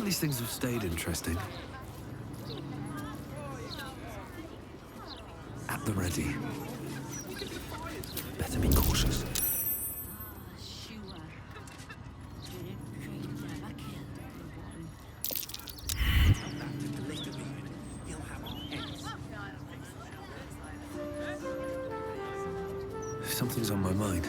These things have stayed interesting. At the ready. Better be cautious. Something's on my mind.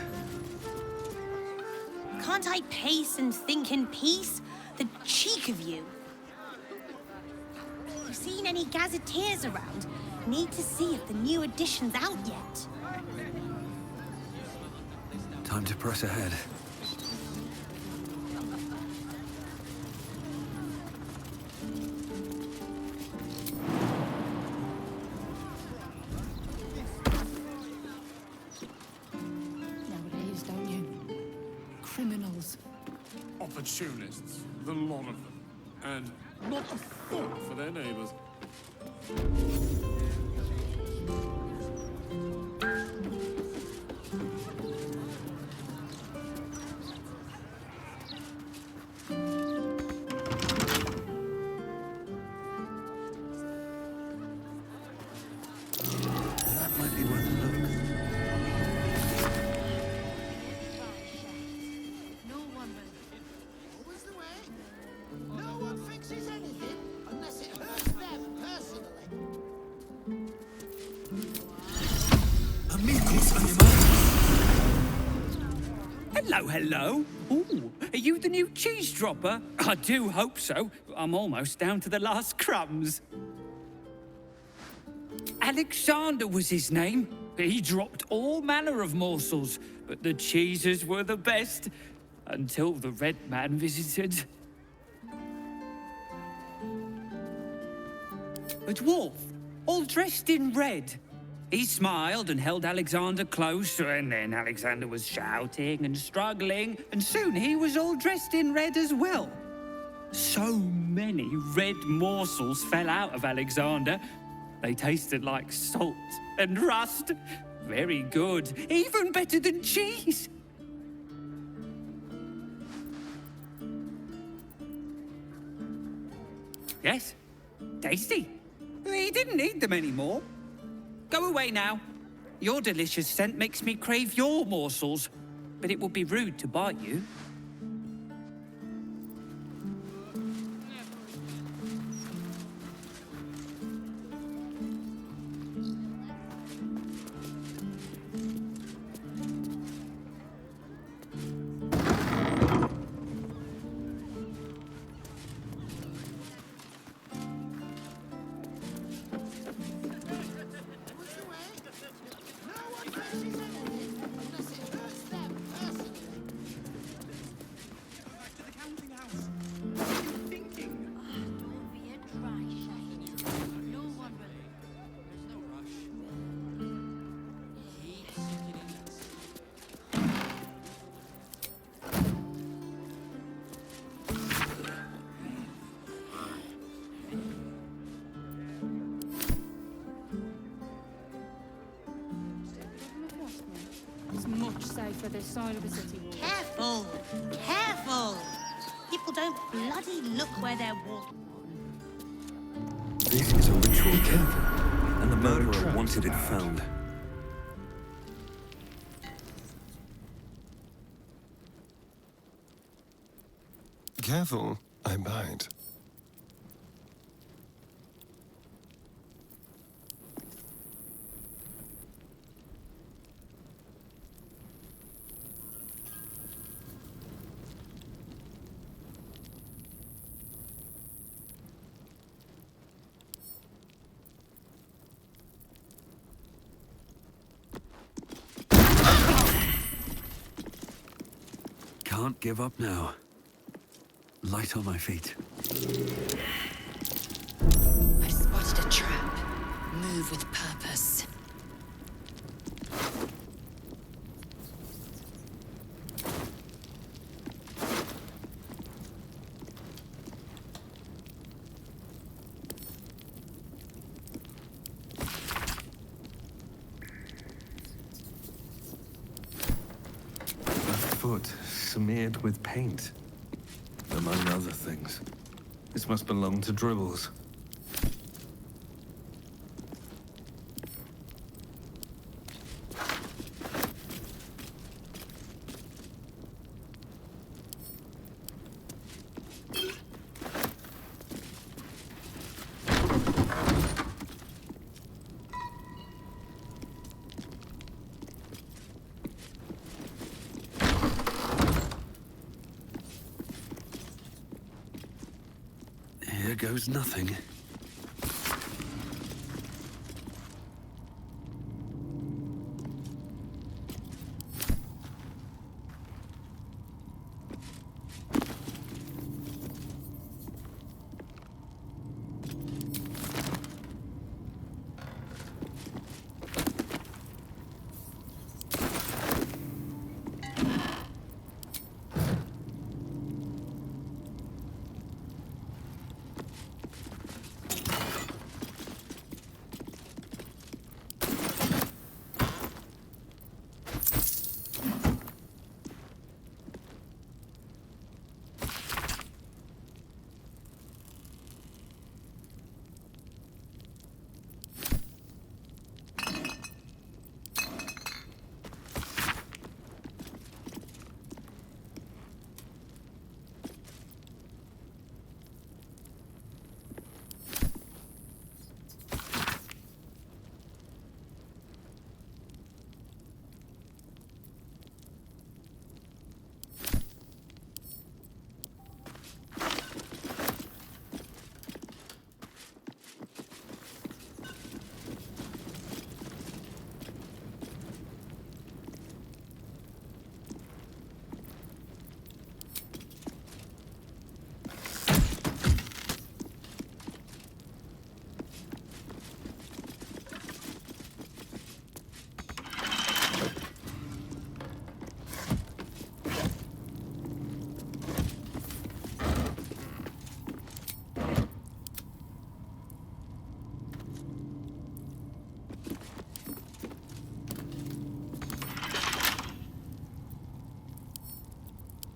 Can't I pace and think in peace? The cheek of you. You seen any gazetteers around? Need to see if the new edition's out yet. Time to press ahead. Nowadays, don't you? Criminals. Opportunists, the lot of them. And not a thought for their neighbors. That might be worth a look. Always the way. No one fixes anything unless it hurts them personally. Amigos on your Hello, hello. Ooh, are you the new cheese dropper? I do hope so. I'm almost down to the last crumbs. Alexander was his name. He dropped all manner of morsels, but the cheeses were the best, until the Red Man visited. A dwarf, all dressed in red. He smiled and held Alexander close, and then Alexander was shouting and struggling, and soon he was all dressed in red as well. So many red morsels fell out of Alexander. They tasted like salt and rust. Very good, even better than cheese. Yes, tasty. He didn't need them anymore. Go away now. Your delicious scent makes me crave your morsels, but it would be rude to bite you. It's much safer this side of the city. Careful! Careful! People don't bloody look where they're walking. This is a ritual. Be careful. And the murderer wanted it found. Careful, I bite. Can't give up now. Light on my feet. I've spotted a trap. Move with purpose. foot smeared with paint, among other things. This must belong to Dribbles. Here goes nothing.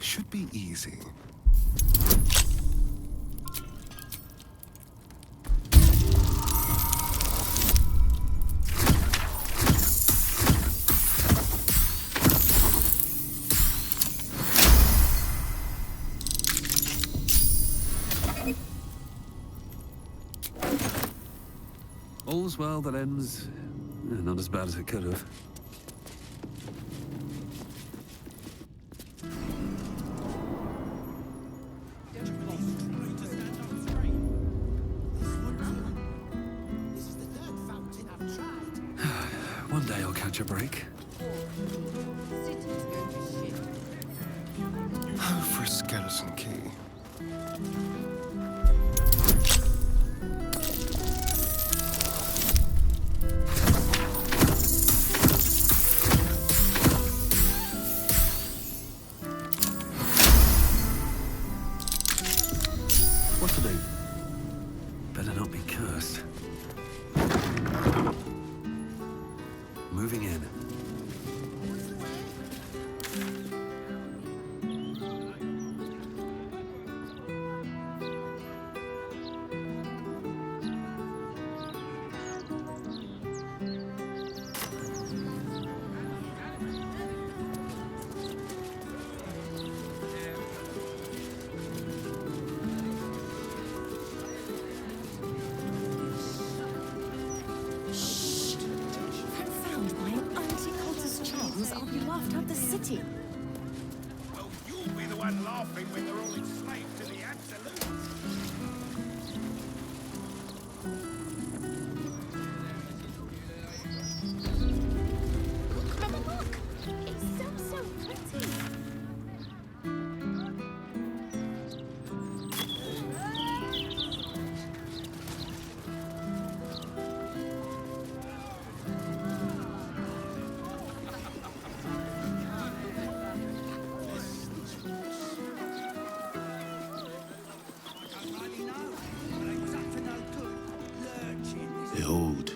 Should be easy. All's well that ends not as bad as it could have. One day I'll catch a break. Oh, for a skeleton key. What to do? Better not be cursed. Moving in. Well, you'll be the one laughing when they're all enslaved to the Absolute. Look! It's so pretty! Behold,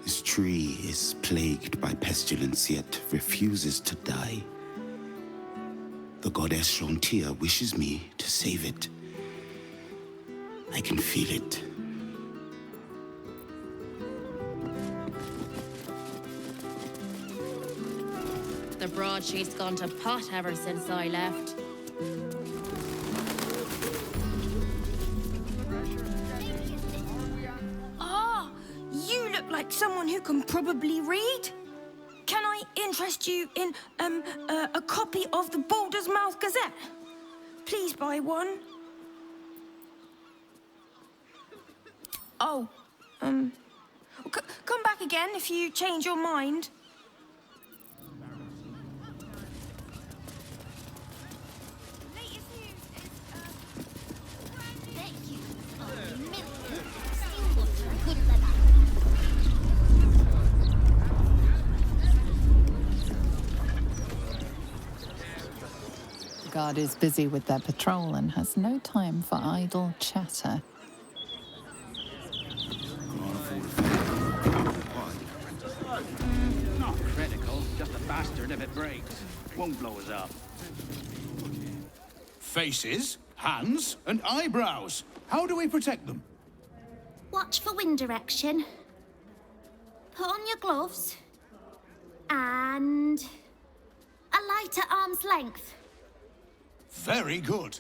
this tree is plagued by pestilence, yet refuses to die. The goddess Shrontia wishes me to save it. I can feel it. The broadsheet's gone to pot ever since I left. Ah, you look like someone who can probably read. Can I interest you in a copy of the Baldur's Mouth Gazette? Please buy one. Oh, come back again if you change your mind. The guard is busy with their patrol and has no time for idle chatter. Not critical, just a bastard if it breaks. Won't blow us up. Faces, hands, and eyebrows. How do we protect them? Watch for wind direction. Put on your gloves. And a light at arm's length. Very good.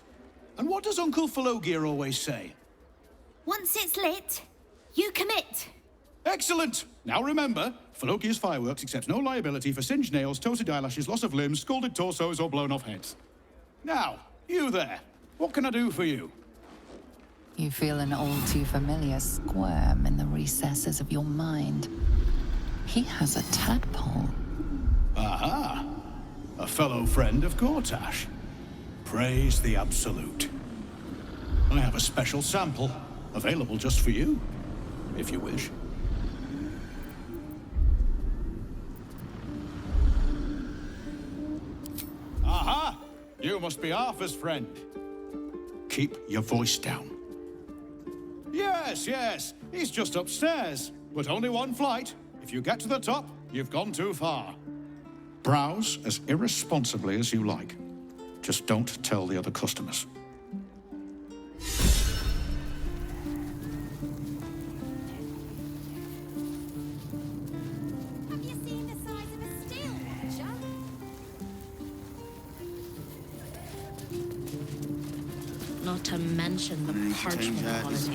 And what does Uncle Felogyr always say? Once it's lit, you commit. Excellent! Now remember, Felogyr's Fireworks accepts no liability for singed nails, toasted eyelashes, loss of limbs, scalded torsos, or blown off heads. Now, you there. What can I do for you? You feel an all too familiar squirm in the recesses of your mind. He has a tadpole. Aha! A fellow friend of Gortash. Praise the Absolute. I have a special sample, available just for you, if you wish. Aha! You must be Arthur's friend. Keep your voice down. Yes, yes, he's just upstairs, but only one flight. If you get to the top, you've gone too far. Browse as irresponsibly as you like. Just don't tell the other customers. Have you seen the size of a steel watcher? Not to mention the parchment quality.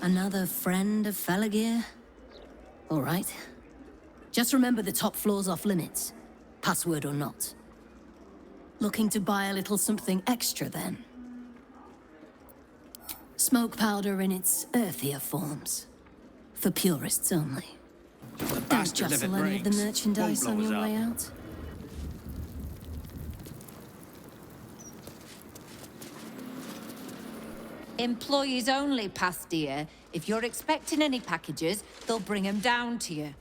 Another friend of Felogyr? All right. Just remember the top floor's off limits, password or not. Looking to buy a little something extra, then? Smoke powder in its earthier forms. For purists only. Don't jostle any of the merchandise on your way out. Employees only, Pastia. If you're expecting any packages, they'll bring them down to you.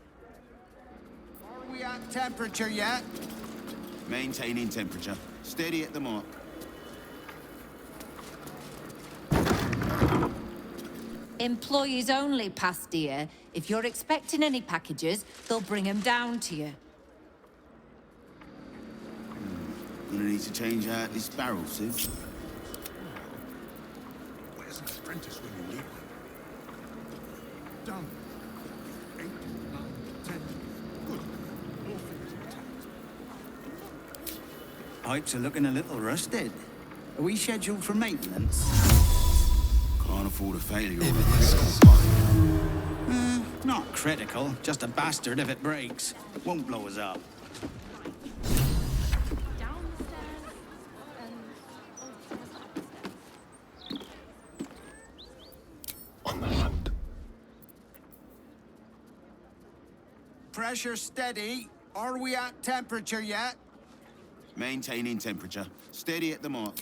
Are we at temperature yet? Maintaining temperature. Steady at the mark. Employees only, Pastia. If you're expecting any packages, they'll bring them down to you. Gonna need to change out this barrel soon. Where's an apprentice when you need one? Done. 8, 9, 10. Good. All fingers intact. Pipes are looking a little rusted. Are we scheduled for maintenance? Can't afford a failure. Not critical, just a bastard if it breaks. Won't blow us up. On the hunt. Pressure steady. Are we at temperature yet? Maintaining temperature. Steady at the mark.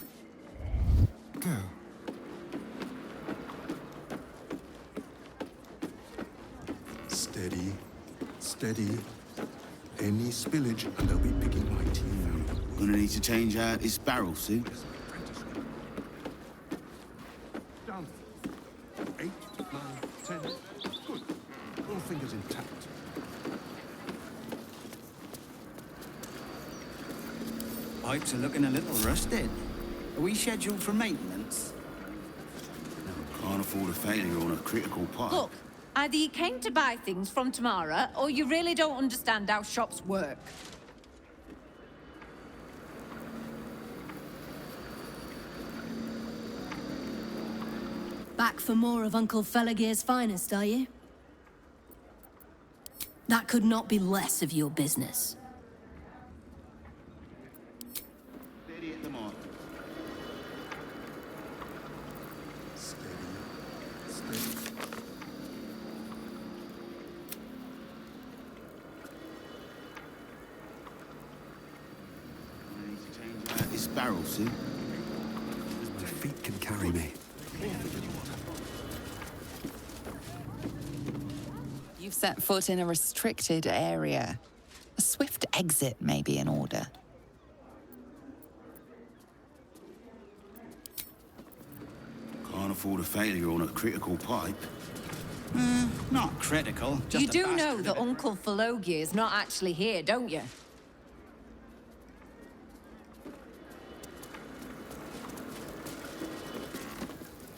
Go. Steady. Steady. Any spillage and they'll be picking my team out. Gonna need to change out this barrel soon. Done. fingers intact. Pipes are looking a little rusted. Are we scheduled for maintenance? Can't afford a failure on a critical pipe. Look, either you came to buy things from Tamara, or you really don't understand how shops work. Back for more of Uncle Felogyr's finest, are you? That could not be less of your business. Steady at the mark. I need to change out this barrel soon. My feet can carry me. You've set foot in a restricted area. A swift exit may be in order. Can't afford a failure on a critical pipe. Not critical, just You a do bastard know of that it. Uncle Felogyr is not actually here, don't you?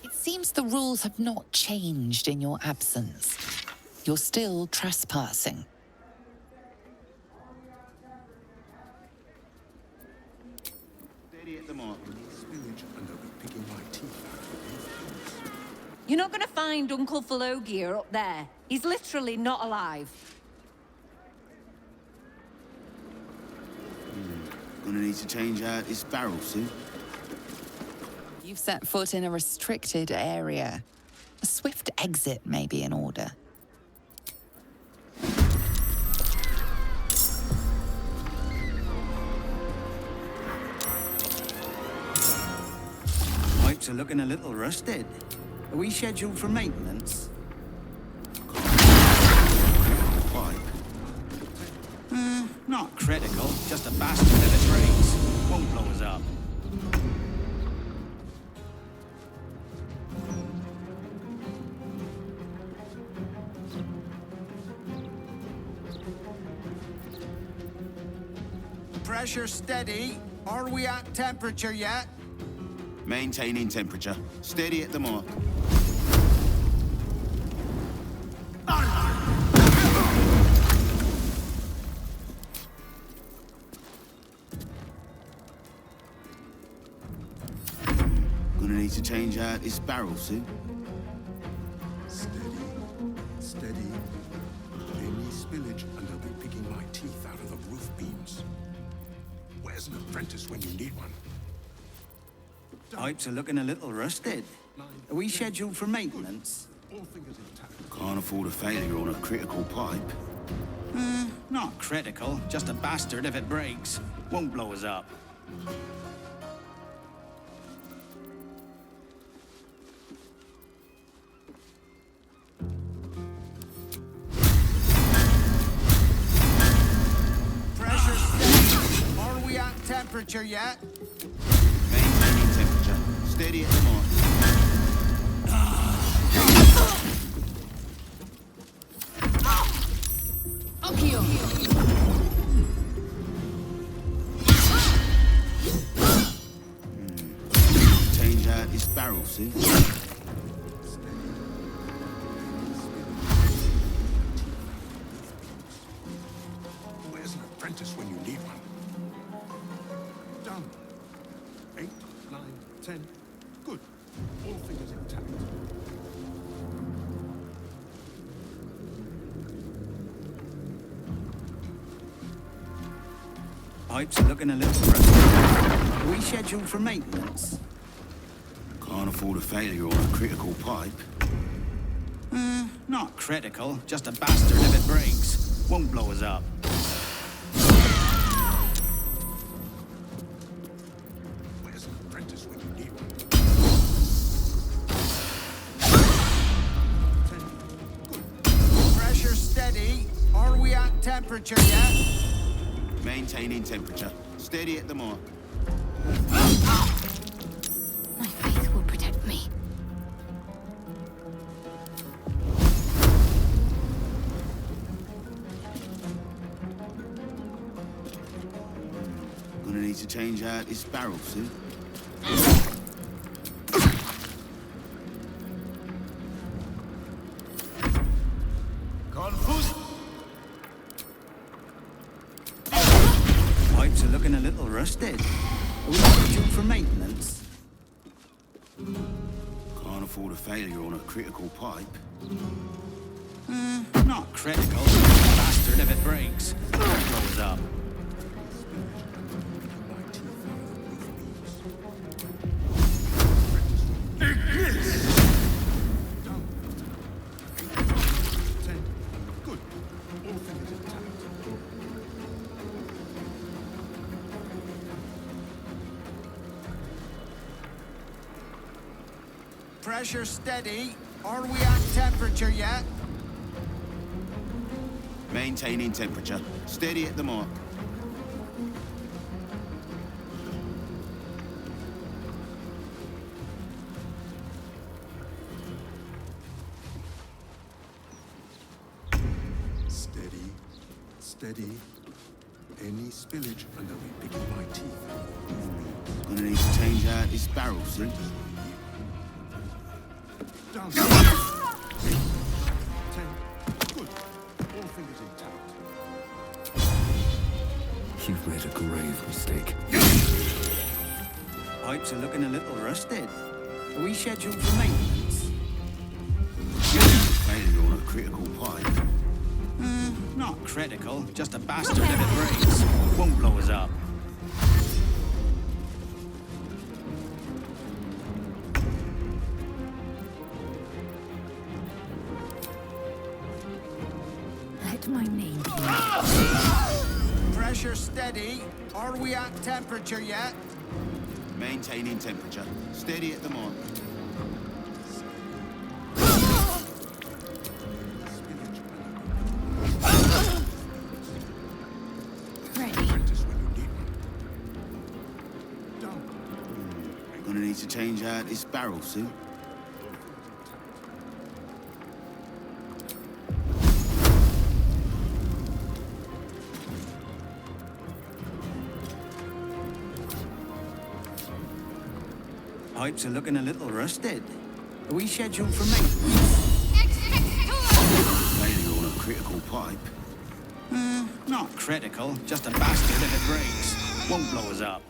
It seems the rules have not changed in your absence. You're still trespassing. Steady at the mark. Spillage, and I'll be picking my teeth out. You're not going to find Uncle Felogyr up there. He's literally not alive. Gonna need to change out this barrel soon. You've set foot in a restricted area. A swift exit may be in order. Pipes are looking a little rusted. Are we scheduled for maintenance? Pipe. Not critical, just a bastard if it breaks. Won't blow us up. Pressure steady. Are we at temperature yet? Maintaining temperature. Steady at the mark. Gonna need to change out this barrel soon. Steady. Any spillage, and I'll be picking my teeth out of the roof beams. Where's an apprentice when you need one? Pipes are looking a little rusted. Are we scheduled for maintenance? All fingers intact. Can't afford a failure on a critical pipe. Not critical, just a bastard if it breaks. Won't blow us up. Pressure steady. Are we at temperature yet? Maintaining temperature. Steady at the mark. Change out this barrel soon. Where's an apprentice when you need one? Done. 8, 9, 10. Good. All fingers intact. Pipes are looking a little rusty. Are we scheduled for maintenance? Can't afford a failure on a critical pipe. Not critical, just a bastard if it breaks. Won't blow us up. Where's an apprentice when you need one? 10. Good. Pressure steady. Are we at temperature yet? Maintaining temperature. Steady at the mark. My faith will protect me. need to change out this barrel soon. Confused. Pipes are looking a little rusted. Are we scheduled for maintenance? Can't afford a failure on a critical pipe. Not critical. Bastard if it breaks. Blows up. Pressure steady. Are we at temperature yet? Maintaining temperature. Steady at the mark. Steady. Steady. Any spillage and I'll be picking my teeth. Gonna need to change out this barrel soon. Down. 10. Good. All fingers intact. You've made a grave mistake. Pipes are looking a little rusted. Are we scheduled for maintenance? Failure on a critical pipe. Not critical. Just a bastard if it breaks. Won't blow us up. Let my name be. Pressure steady. Are we at temperature yet? Maintaining temperature. Steady at the mark. Gonna need to change out this barrel soon. Pipes are looking a little rusted. Are we scheduled for maintenance? Failure on a critical pipe. Not critical. Just a bastard if it breaks. Won't blow us up.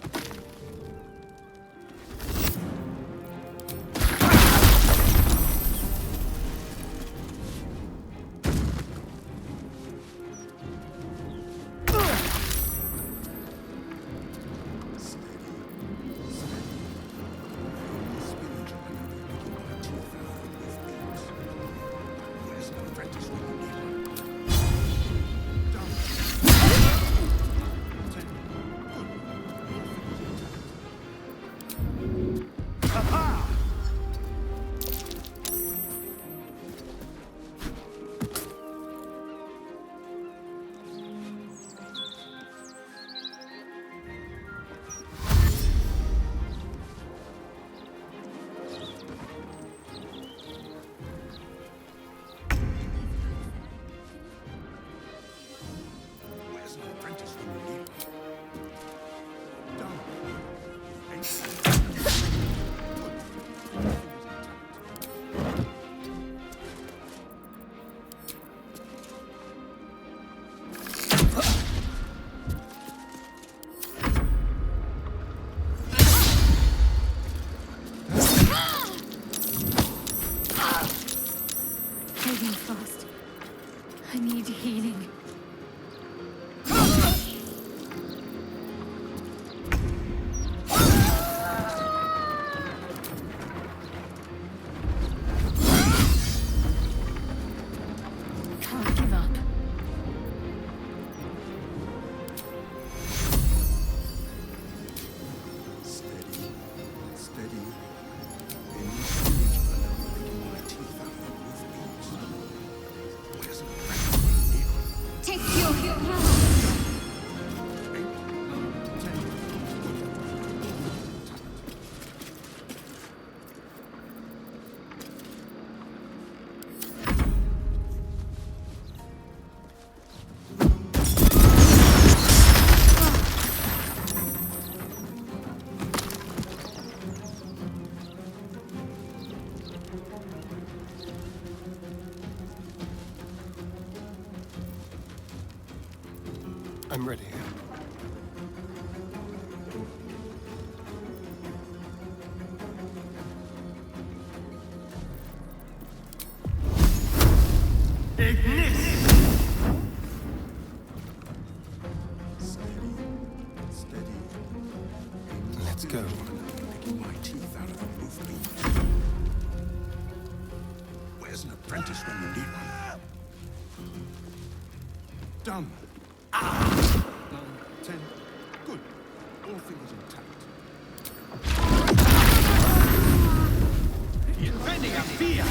I'm ready. Let's go. Picking my teeth out of a roof beam. Where's an apprentice when you need one? Done. 9, 10. Good. All fingers intact. Inventing a fear!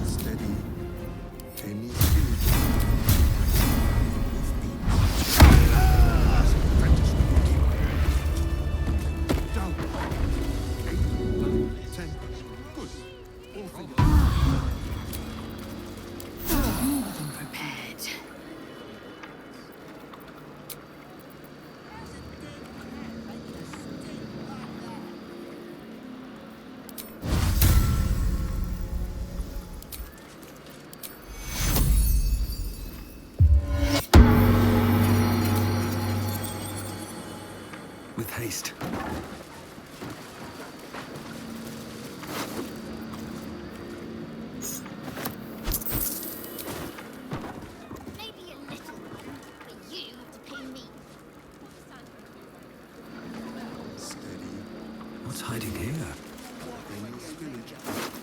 Steady. Any spillage. Roof beam. Where's an apprentice when you need one? Done. 8, 9, 10. Good. All fingers. More than prepared. With haste. Maybe a little, but you have to pay me. Steady. What's hiding here? Any spillage.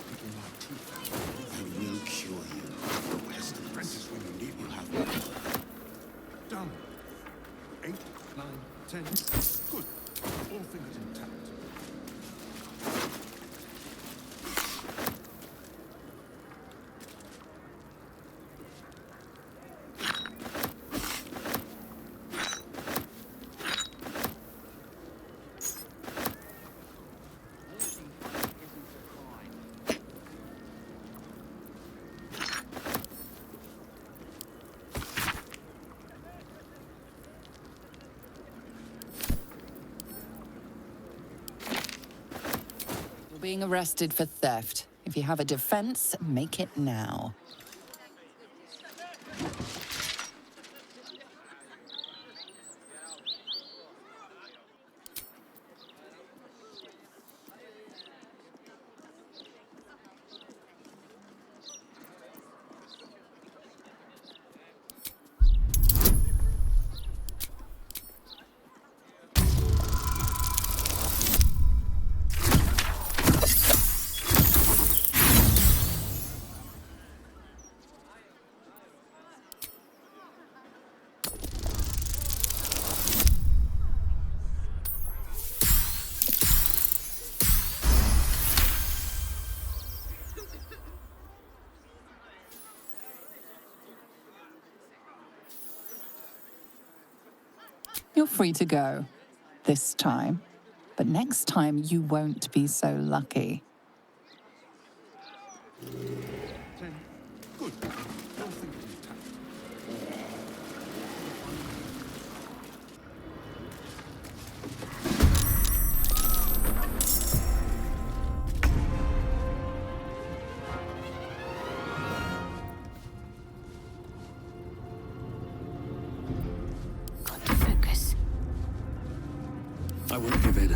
Picking my teeth out. I will cure you. Where's an apprentice when you need one? You have one. Done. 8, 9, 10. Good. All fingers intact. You're being arrested for theft. If you have a defense, make it now. You're free to go. This time. But next time you won't be so lucky. 10. Good. All fingers intact. Got to focus. I won't give in.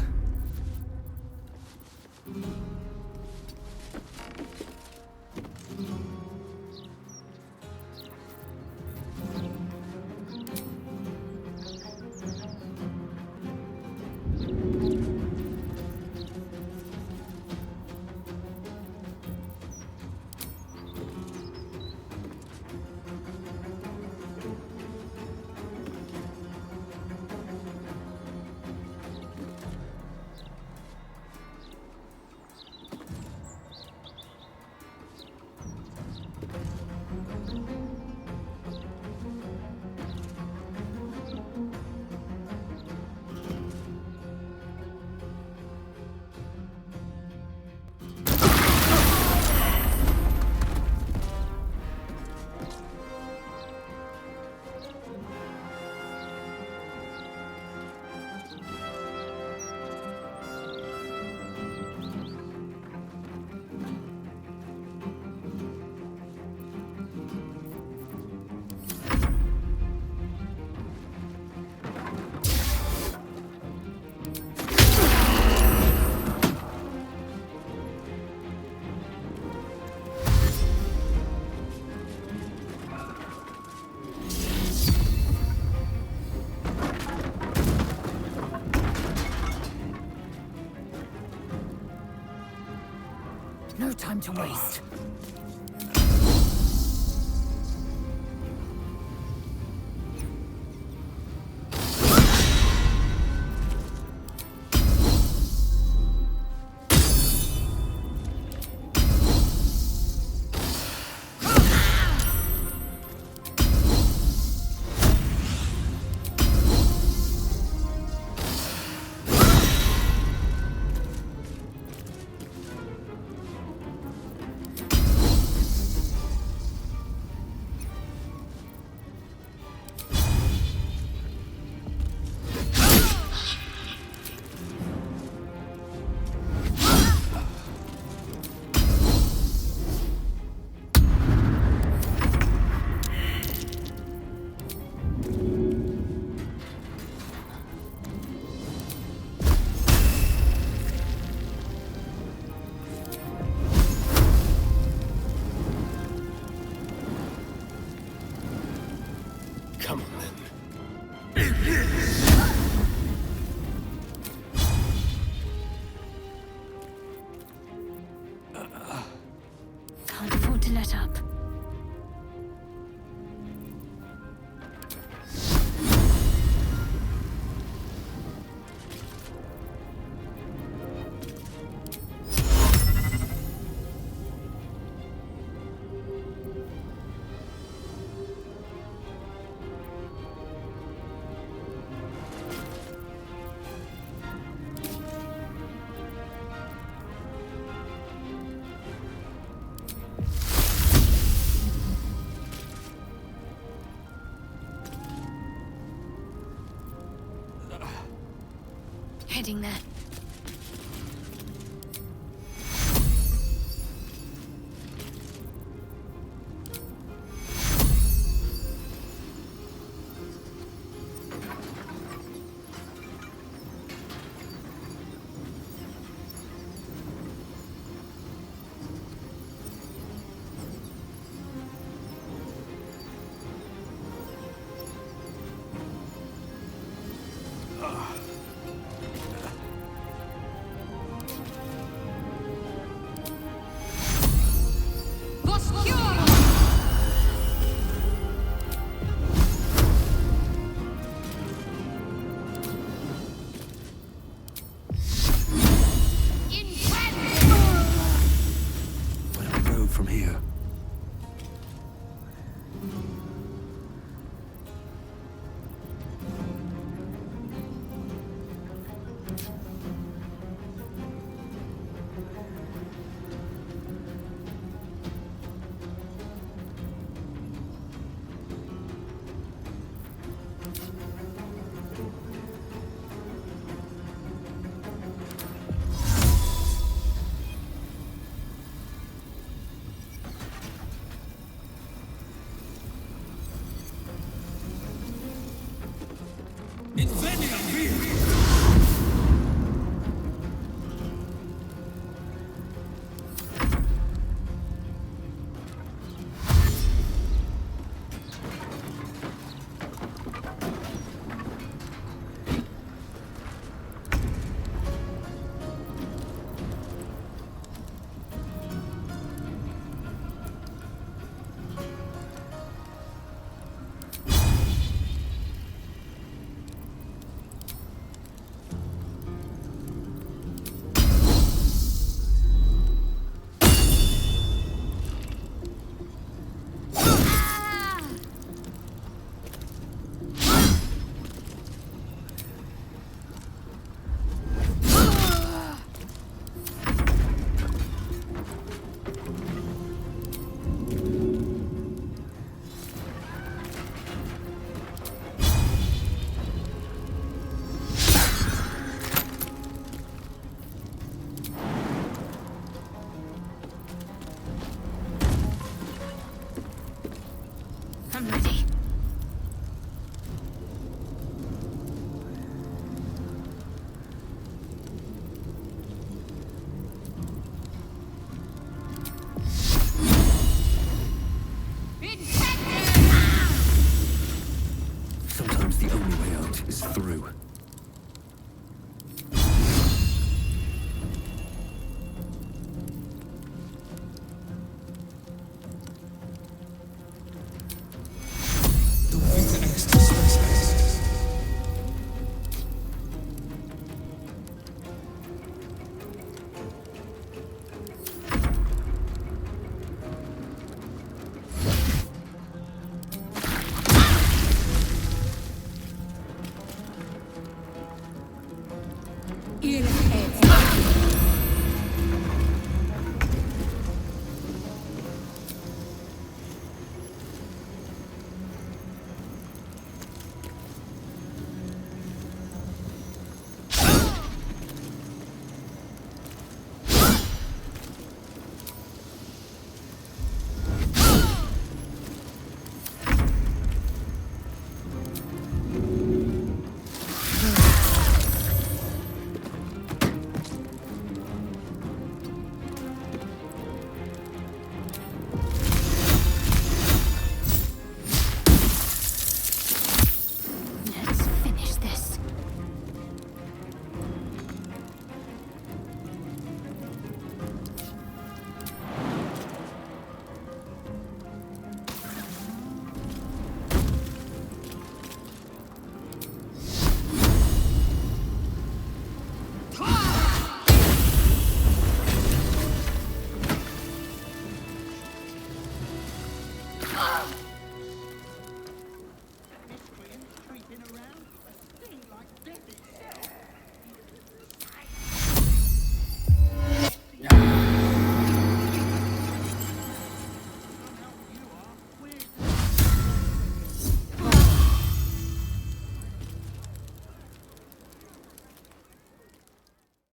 time to waste. Come on, then. Can't afford to let up. Heading there. Where do we go from here?